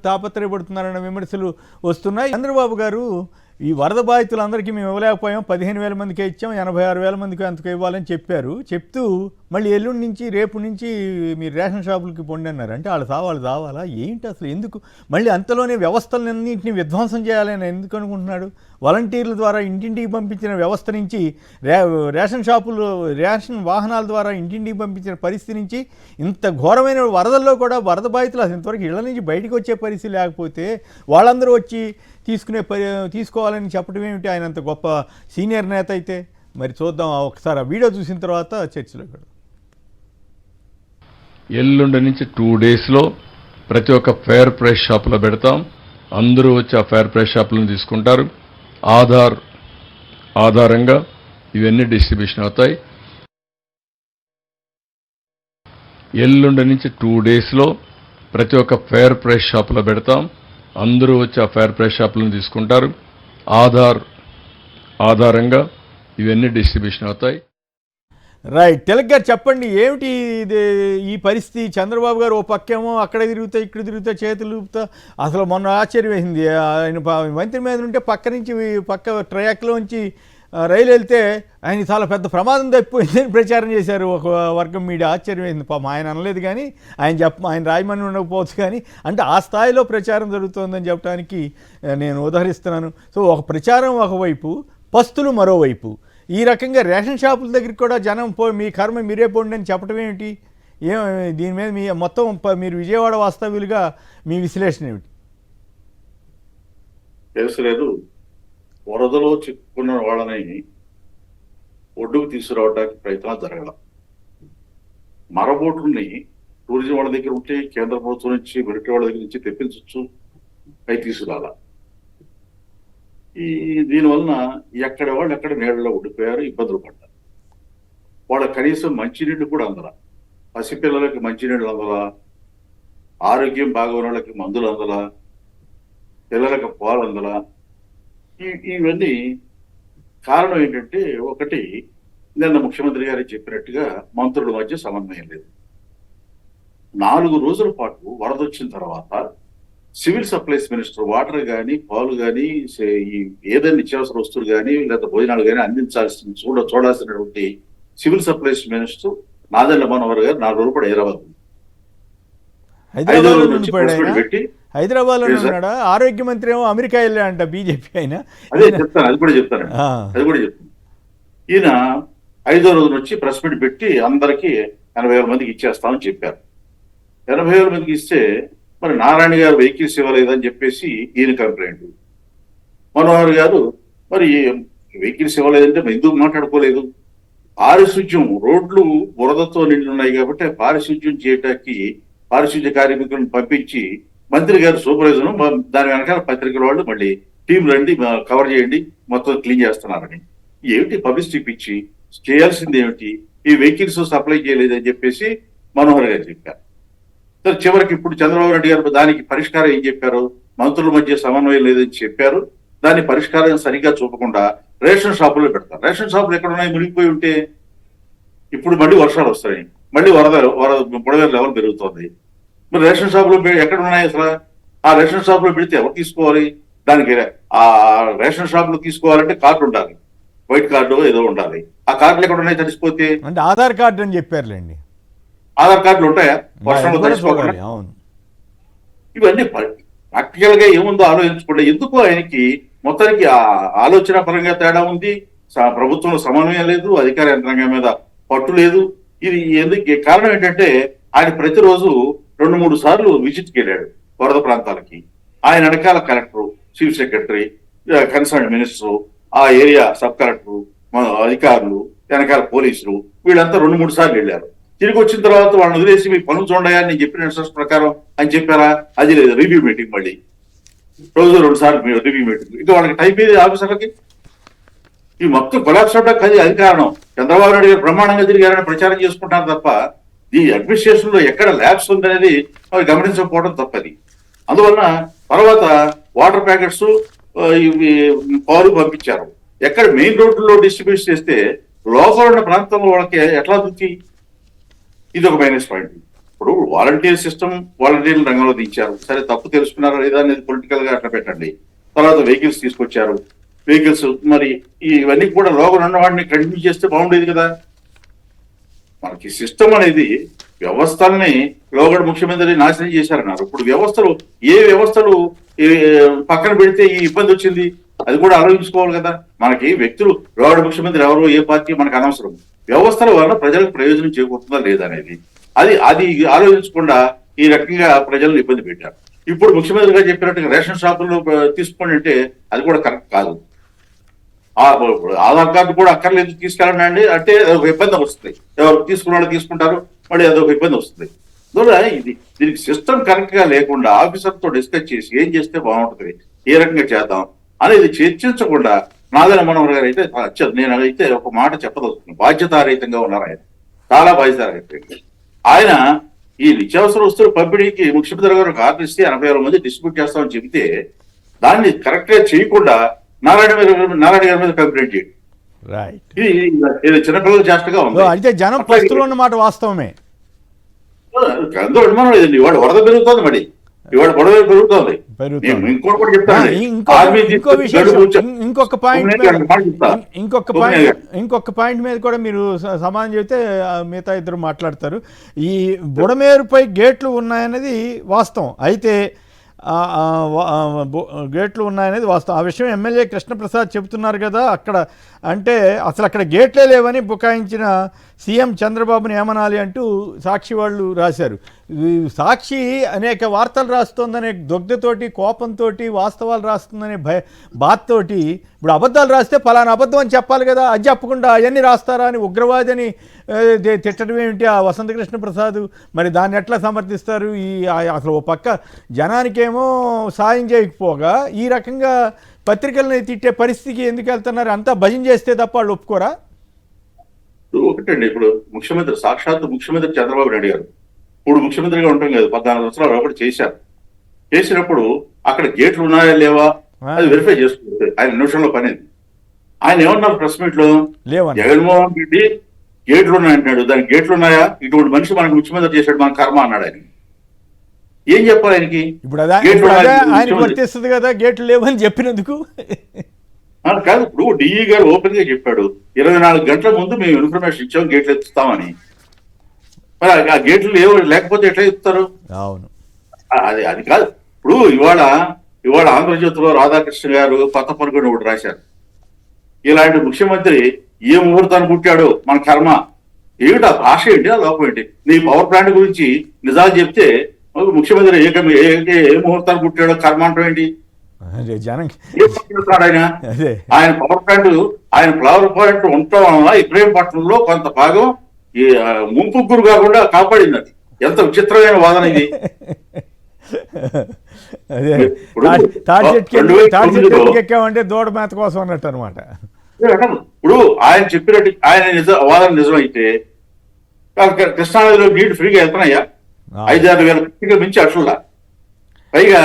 తాపత్రయపడుతున్నారన్న విమర్శలు వస్తున్నాయి. చంద్రబాబు గారు ఈ వరద బాధితులందరికీ మేము ఇవ్వలేకపోయాం, 15,000 మందికే ఇచ్చాం, 86,000 మందికి అంతకు ఇవ్వాలని చెప్తూ మళ్ళీ ఎల్లుండి నుంచి రేపు నుంచి మీరు రేషన్ షాపులకి పొండి అన్నారు. అంటే వాళ్ళు చావాలా ఏంటి అసలు? ఎందుకు మళ్ళీ అంతలోనే వ్యవస్థలన్నింటినీ విధ్వంసం చేయాలని ఎందుకు అనుకుంటున్నాడు? వాలంటీర్ల ద్వారా ఇంటింటికి పంపించిన వ్యవస్థ నుంచి, రేషన్ వాహనాల ద్వారా ఇంటింటికి పంపించిన పరిస్థితి నుంచి ఇంత ఘోరమైన వరదల్లో కూడా వరద బాధితులు అసలు ఇంతవరకు ఇళ్ల నుంచి బయటకు వచ్చే పరిస్థితి లేకపోతే వాళ్ళందరూ వచ్చి తీసుకోవాలని చెప్పడం ఏమిటి? ఆయన అంత గొప్ప సీనియర్ నేత అయితే. మరి చూద్దాం ఒకసారి ఆ వీడియో చూసిన తర్వాత చర్చలో కూడా. ఎల్లుండి నుంచి 2 డేస్లో ప్రతి ఒక్క ఫేర్ ప్రైస్ షాపులో పెడతాం. అందరూ వచ్చి ఆ ఫేర్ ప్రైస్ షాపులను తీసుకుంటారు. ఆధారంగా ఇవన్నీ డిస్ట్రిబ్యూషన్ అవుతాయి. ఎల్లుండి నుంచి 2 డేస్లో ప్రతి ఒక్క ఫేర్ ప్రైస్ షాపులో పెడతాం. అందరూ వచ్చి ఆ ఫేర్ ప్రైస్ షాపులను తీసుకుంటారు. ఆధారంగా ఇవన్నీ డిస్ట్రిబ్యూషన్ అవుతాయి. రైట్. తిలక్ గారు చెప్పండి, ఏమిటి ఈ పరిస్థితి? చంద్రబాబు గారు ఓ పక్కేమో అక్కడ తిరుగుతా ఇక్కడ తిరుగుతా చేతులు ఊపుతా, అసలు మొన్న ఆశ్చర్యం వేసింది, ఆయన మంత్రి మీద ఉంటే పక్క ట్రాక్లోంచి రైలు వెళ్తే ఆయన చాలా పెద్ద ప్రమాదం తప్పిపోయిందని ప్రచారం చేశారు ఒక వర్గం మీడియా. ఆశ్చర్యం వేసింది. పాపం ఆయన అనలేదు కానీ ఆయన రాయమని ఉండకపోవచ్చు, కానీ అంటే ఆ స్థాయిలో ప్రచారం జరుగుతోందని చెప్పడానికి నేను ఉదహరిస్తున్నాను. సో ఒక ప్రచారం ఒకవైపు, పస్తులు మరోవైపు. ఈ రకంగా రేషన్ షాపుల దగ్గరికి కూడా జనం మీ కర్మ మీరే పోండి అని చెప్పడం ఏమిటి? దీని మీద మీ మొత్తం మీరు విజయవాడ వాస్తవ్యులుగా మీ విశ్లేషణ ఏమిటి? తెలుసులేదు. వరదలో చిక్కుకున్న వాళ్ళని ఒడ్డుకు తీసుకురావడానికి ప్రయత్నాలు జరగాల. మరబోటుల్ని టూరిజం వాళ్ళ దగ్గర ఉంటే కేంద్ర ప్రభుత్వం నుంచి, మిలిటరీ వాళ్ళ దగ్గర నుంచి తెప్పించవచ్చు, అవి తీసుకురాలా. దీనివలన ఎక్కడ వాళ్ళు ఎక్కడ నీళ్ళలో ఉండిపోయారు, ఇబ్బందులు పడ్డారు. వాళ్ళ కనీసం మంచినీళ్ళు కూడా అందలా, పసిపిల్లలకి మంచినీళ్ళు అందలా, ఆరోగ్యం బాగోని వాళ్ళకి మందులు అందలా, పిల్లలకి పాలు అందలా. ఇవన్నీ కారణం ఏంటంటే, ఒకటి నిన్న ముఖ్యమంత్రి గారు చెప్పినట్టుగా మంత్రుల మధ్య సమన్వయం లేదు. 4 రోజుల పాటు వరద వచ్చిన తర్వాత సివిల్ సప్లైస్ మినిస్టర్ వాటర్ కానీ, పాలు కానీ, ఏదైనా నిత్యావసర వస్తువులు కానీ లేదా భోజనాలు కానీ అందించాల్సిన చూడాల్సినటువంటి civil supplies minister Nadendla Manohar గారు 4 రోజులు కూడా హైదరాబాద్ లో ఉన్నాడా? ఆరోగ్య మంత్రి ఏమో అమెరికా వెళ్ళా అంట, బీజేపీ ఆయన. అది కూడా చెప్తాను. ఈయన 5వ రోజు నుంచి ప్రెస్ మీట్ పెట్టి అందరికీ 80,000 మందికి ఇచ్చేస్తామని చెప్పారు. 80,000 మందికి ఇస్తే మరి నారాయణ గారు వెహికల్స్ ఇవ్వలేదని చెప్పేసి ఈయన కంప్లైంట్. మనోహర్ గారు మరి వెహికల్స్ ఇవ్వలేదంటే ఎందుకు మాట్లాడుకోలేదు? పారిశుధ్యం, రోడ్లు బురదతో నిండి ఉన్నాయి కాబట్టి పారిశుధ్యం చేయడానికి పారిశుధ్య కార్మికులను పంపించి మంత్రి గారు సూపర్వైజర్, దాని వెనకాల పత్రికల వాళ్ళు మళ్ళీ టీం రండి కవర్ చేయండి మొత్తం క్లీన్ చేస్తున్నారని. ఏమిటి పబ్లిసిటీ పిచ్చి? చేయాల్సింది ఏమిటి? ఈ వెహికల్స్ సప్లై చేయలేదని చెప్పేసి మనోహర్ గారు చెప్పారు. సరే, చివరికి ఇప్పుడు చంద్రబాబు నాయుడు గారు దానికి పరిష్కారం ఏం చెప్పారు? మంత్రుల మధ్య సమన్వయం లేదని చెప్పారు. దాని పరిష్కారం సరిగ్గా చూపకుండా రేషన్ షాపులో పెడతారు. రేషన్ షాపులు ఎక్కడ ఉన్నాయి? మునిగిపోయి ఉంటే ఇప్పుడు మళ్ళీ వర్షాలు వస్తాయి, మళ్ళీ బుడగల లెవెల్ పెరుగుతుంది. మరి రేషన్ షాపులో ఎక్కడ ఉన్నాయి అసలు? ఆ రేషన్ షాపులో పెడితే ఎవరు తీసుకోవాలి? దానికి ఆ రేషన్ షాపులో తీసుకోవాలంటే కార్డు ఉండాలి, వైట్ కార్డు ఏదో ఉండాలి. ఆ కార్డులు ఎక్కడ ఉన్నాయి తెలిసిపోతే? అంటే ఆధార్ కార్డు అని చెప్పారులేండి. ఆధార్ కార్డులు ఉంటాయా వర్షంలో తెలిసిపోకుండా? అవును. ఇవన్నీ ప్రాక్టికల్ గా ఏముందో ఆలోచించుకుంటే ఎందుకు ఆయనకి మొత్తానికి ఆ ఆలోచన పరంగా తేడా ఉంది, ప్రభుత్వంలో సమన్వయం లేదు, అధికార యంత్రాంగం మీద పట్టు లేదు. ఇది ఎందుకు కారణం ఏంటంటే ఆయన ప్రతిరోజు 2-3 సార్లు విజిట్కి వెళ్ళాడు వరద ప్రాంతాలకి. ఆయన వెనకాల collector, chief secretary, concern minister, ఆ ఏరియా సబ్ కలెక్టర్, అధికారులు, వెనకాల పోలీసులు, వీళ్ళంతా 2-3 సార్లు వెళ్ళారు. తిరిగి వచ్చిన తర్వాత వాళ్ళని వదిలేసి మీ పనులు చూడయా నేను చెప్పిన ఇన్స్ట్రక్షన్ ప్రకారం అని చెప్పారా? అది లేదు, రివ్యూ మీటింగ్, మళ్ళీ రోజు 2 సార్లు రివ్యూ మీటింగ్. ఇంకా వాళ్ళకి టైం ఏది ఆఫీసర్లకి? ఈ మొత్తం కొలాప్స్ అవడానికి అది కారణం. చంద్రబాబు నాయుడు గారు బ్రహ్మాండంగా తిరిగారని ప్రచారం చేసుకుంటారు తప్ప ఈ అడ్మినిస్ట్రేషన్ లో ఎక్కడ ల్యాబ్స్ ఉందనేది గమనించకపోవడం తప్పది. అందువలన తర్వాత వాటర్ ప్యాకెట్స్ పాలు పంపించారు. ఎక్కడ మెయిన్ రోడ్లలో డిస్ట్రిబ్యూట్ చేస్తే లోపల ఉన్న ప్రాంతంలో వాళ్ళకి ఎట్లా దుక్కి? ఇది ఒక మైనస్ పాయింట్. ఇప్పుడు వాలంటీర్ సిస్టమ్, వాలంటీర్లు రంగంలో దించారు, సరే తప్పు తెలుసుకున్నారా లేదా అనేది పొలిటికల్ గా అట్లా పెట్టండి. తర్వాత వెహికల్స్ తీసుకొచ్చారు, వెహికల్స్ మరి ఇవన్నీ కూడా లోపల ఉన్న వాడిని కంటిన్యూ చేస్తే బాగుండేది కదా. మనకి సిస్టమ్ అనేది వ్యవస్థల్ని లోగడ ముఖ్యమంత్రి నాశనం చేశారన్నారు. ఇప్పుడు ఏ వ్యవస్థలు పక్కన పెడితే ఈ ఇబ్బంది వచ్చింది అది కూడా ఆలోచించుకోవాలి కదా. మనకి వ్యక్తులు లోగడ ముఖ్యమంత్రి ఎవరు, ఏ పార్టీ మనకు అనవసరం. వ్యవస్థల వల్ల ప్రజలకు ప్రయోజనం చేకూరుతుందా లేదనేది అది ఆలోచించకుండా ఈ రకంగా ప్రజలను ఇబ్బంది పెట్టారు. ఇప్పుడు ముఖ్యమంత్రి గారు చెప్పినట్టుగా రేషన్ షాపుల్లో తీసుకోండి అంటే అది కూడా కరెక్ట్ కాదు. ఆధార్ కార్డు కూడా అక్కర్లేదు తీసుకెళ్ళండి అంటే అదొక ఇబ్బంది వస్తుంది. ఎవరు తీసుకున్న వాళ్ళు తీసుకుంటారు, మళ్ళీ అదొక ఇబ్బంది వస్తుంది. అందువల్ల దీనికి సిస్టమ్ కరెక్ట్ గా లేకుండా ఆఫీసర్తో డిస్కస్ చేసి ఏం చేస్తే బాగుంటుంది, ఏ రకంగా చేద్దాం అనేది చర్చించకుండా నాదన మనోహర్ గారు అయితే నేనైతే ఒక మాట చెప్పదలుచుకున్నాను. బాధ్యతారహితంగా ఉన్నారు ఆయన, చాలా బాధ్యతారహితంగా. ఆయన ఈ నిత్యావసర వస్తువుల పంపిణీకి ముఖ్యమంత్రి గారు ఆర్డర్ ఇస్తే 80,000 మంది డిస్ట్రిబ్యూట్ చేస్తామని చెబితే దాన్ని కరెక్ట్ గా చేయకుండా నారాయణ గారి మీద కంప్లైంట్ చేయడం ఇది చిన్నపిల్లల చేష్టగా ఉంది. అయితే జనం ప్రస్తుతం ఉన్నమాట వాస్తవమే. అందులో అనుమానం లేదండి. ఇవాళ వరద పెరుగుతోంది, మరి ఇవాళ గొడవ పెరుగుతోంది. ఇంకోటి కూడా చెప్తాను, ఇంకొక పాయింట్ మీద కూడా మీరు సమాధానం చెబితే మిగతా ఇద్దరు మాట్లాడతారు. ఈ బుడమేరుపై గేట్లు ఉన్నాయనేది వాస్తవం, అయితే గేట్లు ఉన్నాయనేది వాస్తవం. ఆ విషయం ఎమ్మెల్యే కృష్ణప్రసాద్ చెబుతున్నారు కదా. అక్కడ అంటే అసలు అక్కడ గేట్లే లేవని బుకాయించిన సీఎం చంద్రబాబుని ఏమనాలి అంటూ సాక్షి వాళ్ళు రాశారు. సాక్షి అనేక వార్తలు రాస్తోందనే దొగ్ధతోటి, కోపంతో, వాస్తవాలు రాస్తుందనే బాధతోటి ఇప్పుడు అబద్ధాలు రాస్తే ఫలానా అబద్ధం అని చెప్పాలి కదా. అది చెప్పకుండా అవన్నీ రాస్తారా అని ఉగ్రవాది అని తిట్టడం ఏమిటి ఆ వసంత కృష్ణ ప్రసాద్? మరి దాన్ని ఎట్లా సమర్థిస్తారు? అసలు ఓ పక్క జనానికేమో సాయం చేయకపోగా ఈ రకంగా పత్రికల్ని తిట్టే పరిస్థితికి ఎందుకు వెళ్తున్నారు? అంతా భజన చేస్తే తప్ప వాళ్ళు ఒప్పుకోరా? ఒకటండి, ఇప్పుడు ముఖ్యమంత్రి సాక్షాత్ ముఖ్యమంత్రి చంద్రబాబు నాయుడు గారు ఇప్పుడు ముఖ్యమంత్రిగా ఉండటం లేదు, 14 సంవత్సరాలు ఒకటి చేశారు. చేసినప్పుడు అక్కడ గేట్లు ఉన్నాయా లేవా అది వెరిఫై చేసుకుంటే ఆయన నిమిషంలో పని. ఆయన ఏమన్నారు ప్రెస్ మీట్ లో? జగన్మోహన్ రెడ్డి గేట్లు ఉన్నాయంటున్నాడు, దానికి గేట్లు ఉన్నాయా? ఇటువంటి మనిషి మనకు ముఖ్యమంత్రి చేశాడు, మన కర్మ అన్నాడు. ఆయన ఏం చెప్పాలి ఆయనకి? ఇప్పుడు వర్తిస్తుంది కదా గేట్లు లేవని చెప్పినందుకు. కాదు, ఇప్పుడు డిఈ గారు ఓపెన్ గా చెప్పాడు 24 గంటల ముందు మేము ఇన్ఫర్మేషన్ ఇచ్చాం గేట్లు ఎత్తుతామని. మరి ఆ గేట్లు లేకపోతే ఎట్లా ఎత్తుతారు? అవును, అది కాదు. ఇప్పుడు ఇవాళ ఆంధ్రజ్యోతిలో రాధాకృష్ణ గారు కొత్త పరుగుని ఒకటి రాశారు. ఇలాంటి ముఖ్యమంత్రి ఏ ముహూర్తాన్ని పుట్టాడో మన కర్మ. ఏమిటి ఆ భాష ఏంటి, ఆ లోపం ఏంటి? నీ పవర్ ప్లాంట్ గురించి నిజాలు చెప్తే ముఖ్యమంత్రి ఏ ముహూర్తాన్ని పుట్టాడో కర్మ అంటాం ఏంటి? ఆయన పవర్ ప్లాంట్, ఆయన పవర్ ప్లాంట్ ఉండటం వల్ల ఇబ్రహీంపట్నంలో కొంత భాగం ముంపు గురి కాకుండా కాపాడింది. అది ఎంత విచిత్రమైన వాదన ఇది. ఎక్కామంటే దూడ మేత కోసం అన్నట్టు అనమాట. ఇప్పుడు ఆయన చెప్పినట్టు ఆయన వాదన నిజమైతే కృష్ణానదిలో నీళ్లు ఫ్రీగా వెళ్తున్నాయా? 5-6 వేల కోట్ల మించి అట్లా. పైగా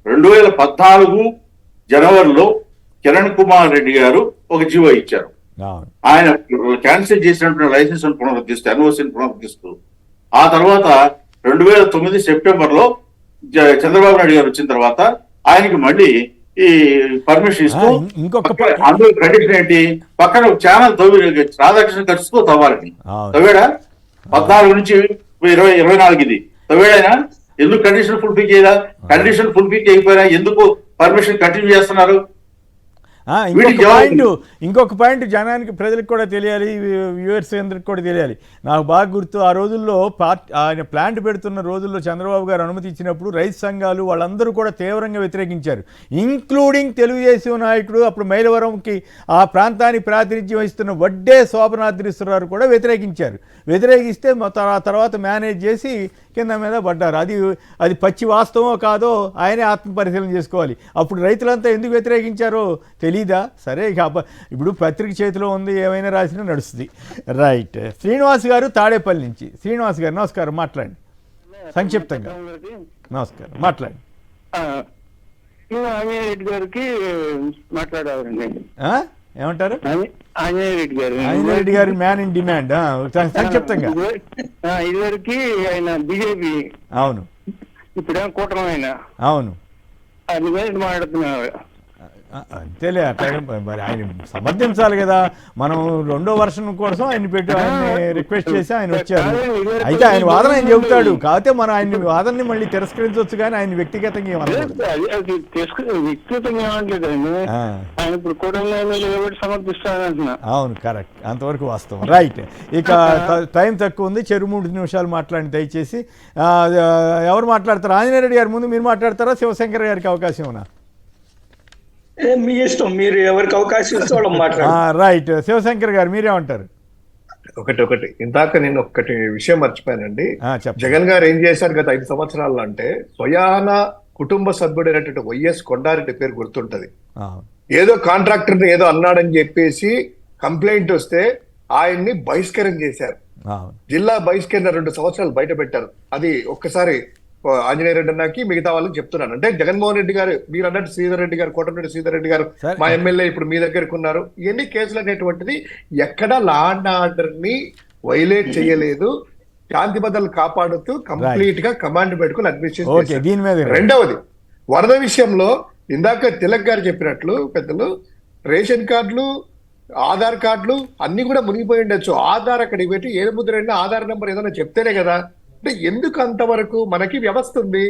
2014 జనవరిలో కిరణ్ కుమార్ రెడ్డి గారు ఒక జీవో ఇచ్చారు. అవును. ఆయన క్యాన్సిల్ చేసినటువంటి లైసెన్స్ పునరుద్ధరిస్తూ ఎన్ఓసిని పునరుద్ధరిస్తూ ఆ తర్వాత 2009 సెప్టెంబర్ లో చంద్రబాబు నాయుడు గారు వచ్చిన తర్వాత ఆయనకి మళ్ళీ ఈ పర్మిషన్ ఇస్తూ అందులో కండిషన్ ఏంటి, పక్కన ఛానల్ రాధాకృష్ణ ఖర్చుతో తవ్వాలని తవ్వాడా 14 నుంచి 24 ఇది తవ్వాడైనా ఎందుకు కండిషన్ ఫుల్ఫిల్ చేయాలా? కండిషన్ ఫుల్ఫిల్ చేయకపోయినా ఎందుకు పర్మిషన్ కంటిన్యూ చేస్తున్నారు? ఇంకొక పాయింట్ జనానికి ప్రజలకు కూడా తెలియాలి, వ్యూవర్స్ అందరికి కూడా తెలియాలి. నాకు బాగా గుర్తు, ఆ రోజుల్లో ఆయన ప్లాంట్ పెడుతున్న రోజుల్లో చంద్రబాబు గారు అనుమతి ఇచ్చినప్పుడు రైతు సంఘాలు వాళ్ళందరూ కూడా తీవ్రంగా వ్యతిరేకించారు, ఇంక్లూడింగ్ తెలుగుదేశం నాయకుడు అప్పుడు మైలవరంకి ఆ ప్రాంతానికి ప్రాతినిధ్యం వహిస్తున్న వడ్డే శోభనాద్రీశ్వరరావు కూడా వ్యతిరేకిస్తే ఆ తర్వాత మేనేజ్ చేసి కింద మీద పడ్డారు. అది పచ్చి వాస్తవమో కాదో ఆయనే ఆత్మపరిశీలన చేసుకోవాలి. అప్పుడు రైతులంతా ఎందుకు వ్యతిరేకించారో తెలీదా? సరే, ఇక ఇప్పుడు పత్రిక చేతిలో ఉంది, ఏమైనా రాసినా నడుస్తుంది. రైట్. శ్రీనివాస్ గారు తాడేపల్లి నుంచి. శ్రీనివాస్ గారు నమస్కారం, మాట్లాడండి సంక్షిప్తంగా. నమస్కారం, మాట్లాడండి. ఆంజనేయ రెడ్డి గారికి మాట్లాడాలండి. ఏమంటారు? ఆంజనేయ రెడ్డి గారు మ్యాన్ ఇన్ డిమాండ్. సంక్షిప్తంగా. ఇదివరకు ఆయన బీజేపీ, అవును, ఇప్పుడేమో కూటమి ఆయన, అవును, అది మాట్లాడుతున్నారు. అంతేలే, అట్లా మరి ఆయన సమర్థించాలి కదా. మనం 2వ వర్షన్ కోసం ఆయన పెట్టి ఆయన్ని రిక్వెస్ట్ చేసి ఆయన వచ్చారు. అయితే ఆయన వాదన ఆయన చెబుతాడు, కాకపోతే మనం ఆయన వాదనని మళ్ళీ తిరస్కరించవచ్చు, కానీ ఆయన వ్యక్తిగతంగా అవును, కరెక్ట్, అంతవరకు వాస్తవం. రైట్. ఇక టైం తక్కువ ఉంది, 3 నిమిషాలు మాట్లాడి దయచేసి. ఎవరు మాట్లాడతారు? ఆంజనేయ రెడ్డి గారు ముందు మీరు మాట్లాడతారా, శివశంకర్ గారికి అవకాశం ఉన్నా? మీ ఇష్టం, మీరు ఎవరికి అవకాశం ఇస్తాం మాట్లాడారు. రైట్. శివశంకర్ గారు మీరేమంటారు? ఒకటి ఇందాక నేను ఒకటి విషయం మర్చిపోయానండి. జగన్ గారు ఏం చేశారు గత 5 సంవత్సరాల్లో అంటే, స్వయాన కుటుంబ సభ్యుడైనటువంటి వైఎస్ కొండారెడ్డి పేరు గుర్తుంటది. ఏదో కాంట్రాక్టర్ ని ఏదో అన్నాడని చెప్పేసి కంప్లైంట్ వస్తే ఆయన్ని బహిష్కరణ చేశారు. జిల్లా బహిష్కరణ 2 సంవత్సరాలు బయట పెట్టారు. అది ఒక్కసారి ఆంజనేయ రెడ్డి అన్నకి మిగతా వాళ్ళకి చెప్తున్నాను. అంటే జగన్మోహన్ రెడ్డి గారు, మీరు అన్నట్టు శ్రీధర్ రెడ్డి గారు, కోటమిరెడ్డి శ్రీధర్ రెడ్డి గారు మా ఎమ్మెల్యే ఇప్పుడు మీ దగ్గరకు ఉన్నారు. ఎన్ని కేసులు అనేటువంటిది ఎక్కడ లా అండ్ ఆర్డర్ ని వైలేట్ చేయలేదు, శాంతి భద్రతలు కాపాడుతూ కంప్లీట్ గా కమాండ్ పెట్టుకుని అడ్మినిస్ట్రేషన్. రెండవది వరద విషయంలో ఇందాక తిలక్ గారు చెప్పినట్లు పెద్దలు, రేషన్ కార్డులు, ఆధార్ కార్డులు అన్ని కూడా మునిగిపోయి ఉండొచ్చు. ఆధార్ అక్కడికి పెట్టి 7 ముద్ర ఆధార్ నెంబర్ ఏదైనా చెప్తేనే కదా. అంటే ఎందుకు అంతవరకు? మనకి వ్యవస్థ ఉంది,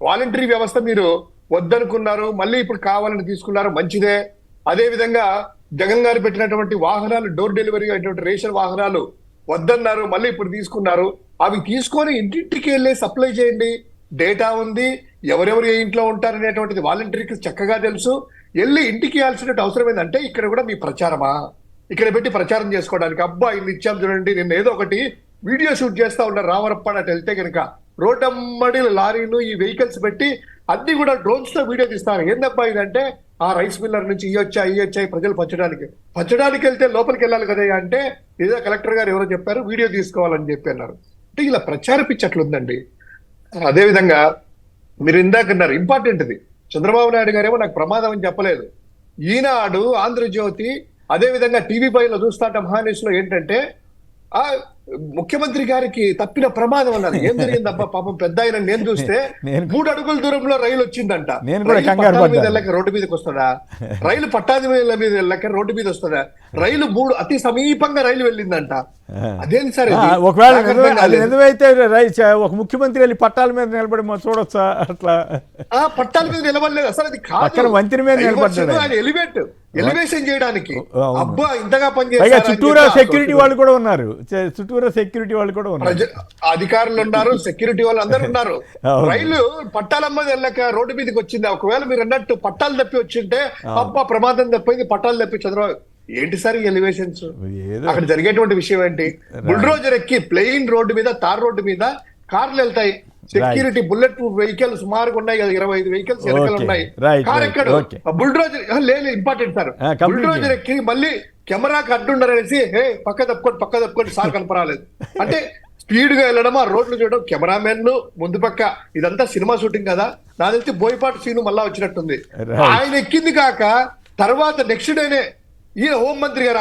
వాలంటరీ వ్యవస్థ. మీరు వద్దనుకున్నారు, మళ్ళీ ఇప్పుడు కావాలని తీసుకున్నారు, మంచిదే. అదే విధంగా జగన్ గారు పెట్టినటువంటి వాహనాలు, డోర్ డెలివరీ అయినటువంటి రేషన్ వాహనాలు వద్దన్నారు, మళ్ళీ ఇప్పుడు తీసుకున్నారు. అవి తీసుకొని ఇంటింటికి వెళ్ళి సప్లై చేయండి. డేటా ఉంది, ఎవరెవరు ఏ ఇంట్లో ఉంటారనేటువంటిది వాలంటరీకి చక్కగా తెలుసు. వెళ్ళి ఇంటికి ఇవ్వాల్సిన అవసరం ఏంటంటే, ఇక్కడ కూడా మీ ప్రచారమా? ఇక్కడ పెట్టి ప్రచారం చేసుకోవడానికి అబ్బా ఇన్ని ఇచ్చాం చూడండి. నేను ఏదో ఒకటి వీడియో షూట్ చేస్తా ఉన్నారు రామరప్ప అటు వెళ్తే కనుక రోడ్డమ్మడి లారీలు ఈ వెహికల్స్ పెట్టి అన్ని కూడా డ్రోన్స్ తో వీడియో తీస్తారు. ఏందబ్బా ఇదంటే, ఆ రైస్ మిల్లర్ నుంచి ఇయ్యొచ్చాయి ప్రజలు పంచడానికి వెళ్తే లోపలికి వెళ్ళాలి కదా అంటే, ఏదో కలెక్టర్ గారు ఎవరో చెప్పారు వీడియో తీసుకోవాలని చెప్పి అన్నారు. అంటే ఇలా ప్రచార పిచ్చి అట్లుందండి. అదేవిధంగా మీరు ఇందాక అన్నారు ఇంపార్టెంట్ ఇది, చంద్రబాబు నాయుడు గారేమో నాకు ప్రమాదం అని చెప్పలేదు. ఈనాడు, ఆంధ్రజ్యోతి, అదేవిధంగా టీవీ5 లో చూస్తాట మహాన్యూస్ లో ఏంటంటే, ఆ ముఖ్యమంత్రి గారికి తప్పిన ప్రమాదం అన్నారు. ఏం జరిగిందబ్బా పాపం పెద్ద ఆయన, నేను చూస్తే 3 అడుగుల దూరంలో రైలు వచ్చిందంట. రోడ్డు మీదకి వస్తుందా? రైలు పట్టాది మీద వెళ్ళక రోడ్డు మీద వస్తుందా? రైలు 3 అతి సమీపంగా రైలు వెళ్ళిందంట. అదేంటి సార్? ఒకవేళ నిజమైతే ఒక ముఖ్యమంత్రి వెళ్ళి పట్టాల మీద నిలబడి చూడొచ్చా? అట్లా పట్టాల మీద నిలబడలేదు అసలు, అది కాదు, వంతెన మీద నిలబడ్డాడు. ఆయన ఎలివేషన్ చేయడానికి. అబ్బా ఇంతగా పనిచేస్తారు. చుట్టూరా సెక్యూరిటీ వాళ్ళు కూడా ఉన్నారు, అధికారులు ఉన్నారు, సెక్యూరిటీ వాళ్ళు అందరు ఉన్నారు. రైలు పట్టాలమ్మ వెళ్ళక రోడ్డు మీదకి వచ్చింది. ఒకవేళ మీరు అన్నట్టు పట్టాలు తప్పి వచ్చింటే అబ్బా ప్రమాదం తప్పింది, పట్టాలు తప్పి చంద్రబాబు ఏంటి సార్ ఈ ఎలివేషన్స్? అక్కడ జరిగేటువంటి విషయం ఏంటి? బుల్డోజర్ ఎక్కి ప్లెయిన్ రోడ్డు మీద, తార్ రోడ్డు మీద కార్లు వెళ్తాయి. సెక్యూరిటీ బుల్లెట్ ప్రూఫ్ వెహికల్ సుమారుగా ఉన్నాయి కదా, 25 వెహికల్స్ వెనకాల ఉన్నాయి. కార్ ఎక్కడు? బుల్డోజర్ లేదు, ఇంపార్టెంట్ సార్. బుల్డోజర్ ఎక్కి మళ్ళీ కెమెరాకి అడ్డుండారనేసి పక్క తప్పుకోండి సార్ కనపరాలేదు అంటే స్పీడ్ గా వెళ్ళడం, ఆ రోడ్లు చూడడం, కెమెరామెన్ ముందు పక్క. ఇదంతా సినిమా షూటింగ్ కదా, నా తెలిసి బోయపాటి సీను మళ్ళా వచ్చినట్టుంది. ఆయన ఎక్కింది కాక తర్వాత నెక్స్ట్ డేనే ఈయన హోంమంత్రి గారు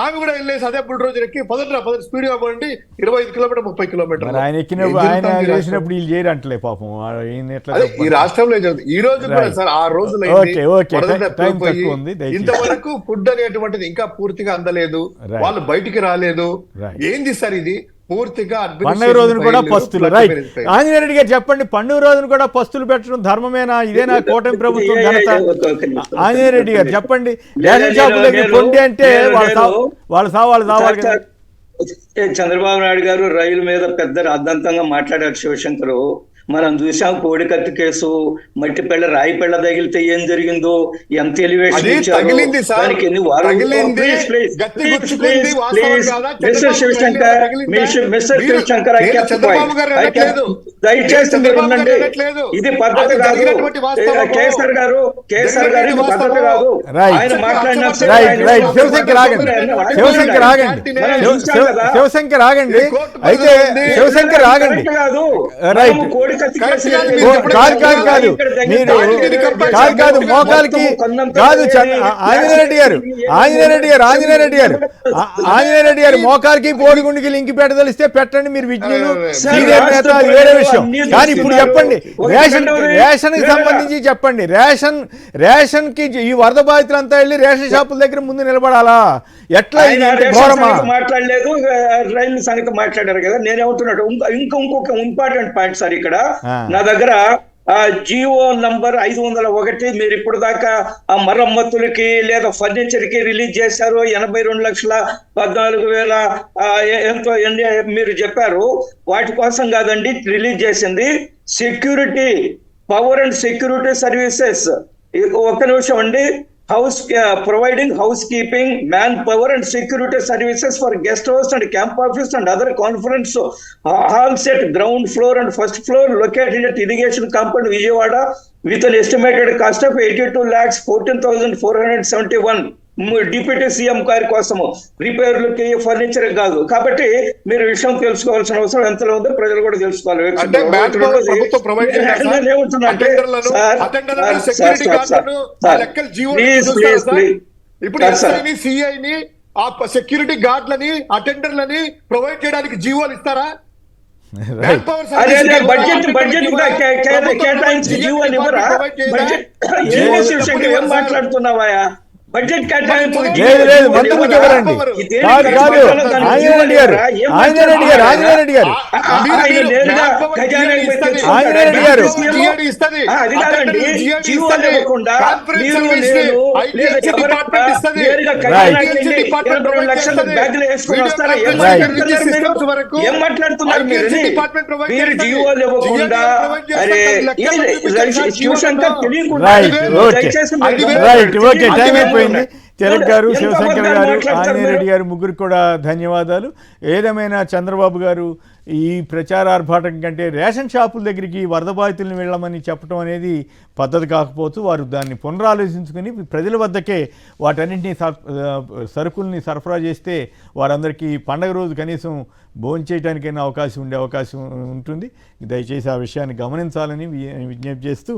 ఆమె కూడా వెళ్ళేసి అదే బుల్డోజర్ ఎక్కి పదండి స్పీడ్ గా పోండి 25 కిలోమీటర్ 30 కిలోమీటర్ ఆయన ఎక్కినప్పుడు ఆయన చేసినప్పుడు వీళ్ళు చేయరు అంటలే పాపం ఈయన ఎట్లా ఈ రాష్ట్రంలో ఏం జరుగుతుంది ఈ రోజు కూడా సార్ ఆ రోజులు ఓకే, ఓకే. టైం తక్కువ ఉంది, దయచేసి. ఇంతవరకు ఫుడ్ అనేటువంటిది ఇంకా పూర్తిగా అందలేదు, Right. వాళ్ళు బయటికి రాలేదు. Right. ఏంది సార్ ఇది పూర్తిగా పండుగ రోజున కూడా పస్తులు, రైట్. ఆంజనేయ రెడ్డి గారు చెప్పండి, పండుగ రోజున కూడా పస్తులు పెట్టడం ధర్మమేనా? ఇదేనా కూటమి ప్రభుత్వం ఘనత? ఆంజనేయ రెడ్డి గారు చెప్పండి. రేషన్ షాపుల దగ్గర పొండి అంటే వాళ్ళు సావాలి కదా. చంద్రబాబు నాయుడు గారు రైలు మీద పెద్ద అర్ధంతంగా మాట్లాడారు శివశంకరు. మనం చూసాం కోడికత్తి కేసు, మట్టి పెళ్ళ రాయి పెళ్ళ తగిలితే ఏం జరిగిందో, ఎంత ఎలివేషన్ దానికి ఎన్ని వారాలు. దయచేసి మీరు ఉండండి, ఇది పద్ధతి కాదు. కేసర్ గారు ఇది పద్ధతి కాదు. ఆయన శివశంకర్ ఆగండి అయితే శివశంకర్ ఆగండి. రైట్, కాదు మోకాలకి కాదు. ఆంజనేయ రెడ్డి గారు మోకాలకి బోడిగుండికి లింకి పెట్టదలిస్తే పెట్టండి, మీరు విజ్ఞులు, సీనియర్ నేత, అది వేరే విషయం. కానీ ఇప్పుడు చెప్పండి, రేషన్ కి సంబంధించి చెప్పండి. రేషన్ కి ఈ వరద బాధితులంతా వెళ్ళి రేషన్ షాపుల దగ్గర ముందు నిలబడాలా? ఎట్లా మాట్లాడలేదు, రైలు సంగతి మాట్లాడారు కదా. నేనేమంటున్నాడు ఇంకొక ఇంపార్టెంట్ పాయింట్ సార్ ఇక్కడ నా దగ్గర జియో నంబర్ 501 మీరు ఇప్పుడు దాకా ఆ మరమ్మతులకి లేదా ఫర్నిచర్ కి రిలీజ్ చేశారు. 82,14,000 ఎంతో మీరు చెప్పారు. వాటి కోసం కాదండి రిలీజ్ చేసింది, security, power and security services. ఒక్క నిమిషం అండి. providing housekeeping, manpower and security services for guest house and camp office and other conference halls at ground floor and first floor located at irrigation company Vijayawada with an estimated cost of 82,14,471. Deputy CM గారి కోసము రిపేర్లకి furniture కాదు. కాబట్టి మీరు విషయం తెలుసుకోవాల్సిన అవసరం ఎంతలో ఉందో ప్రజలు కూడా తెలుసుకోవాలి. సెక్యూరిటీ గార్డ్లని, అటెండర్లని ప్రొవైడ్ చేయడానికి జీవోలు ఇస్తారా? కేటాయించి జీవోలు ఇవ్వరా? ఏం మాట్లాడుతున్నావా? బడ్జెట్ కేటాయింపు లేదు, మంత్రులకు ఎవరండి? కాదు ఆంజనేయ గారు ఏం మాట్లాడుతున్నారు మీరు? జీవోలు ఇవ్వకుండా తిలక్ గారు, శివశంకర్ గారు, ఆంజనేయ రెడ్డి గారు ముగ్గురు కూడా ధన్యవాదాలు. ఏదేమైనా చంద్రబాబు గారు ఈ ప్రచారార్భాటం కంటే రేషన్ షాపుల దగ్గరికి వరద బాధితులను వెళ్ళమని చెప్పడం అనేది పద్ధతి కాకపోవచ్చు. వారు దాన్ని పునరాలోచించుకుని ప్రజల వద్దకే వాటన్నింటినీ సరుకుల్ని సరఫరా చేస్తే వారందరికీ పండగ రోజు కనీసం భోంచేయడానికైనా అవకాశం ఉంటుంది. దయచేసి ఆ విషయాన్ని గమనించాలని విజ్ఞప్తి చేస్తూ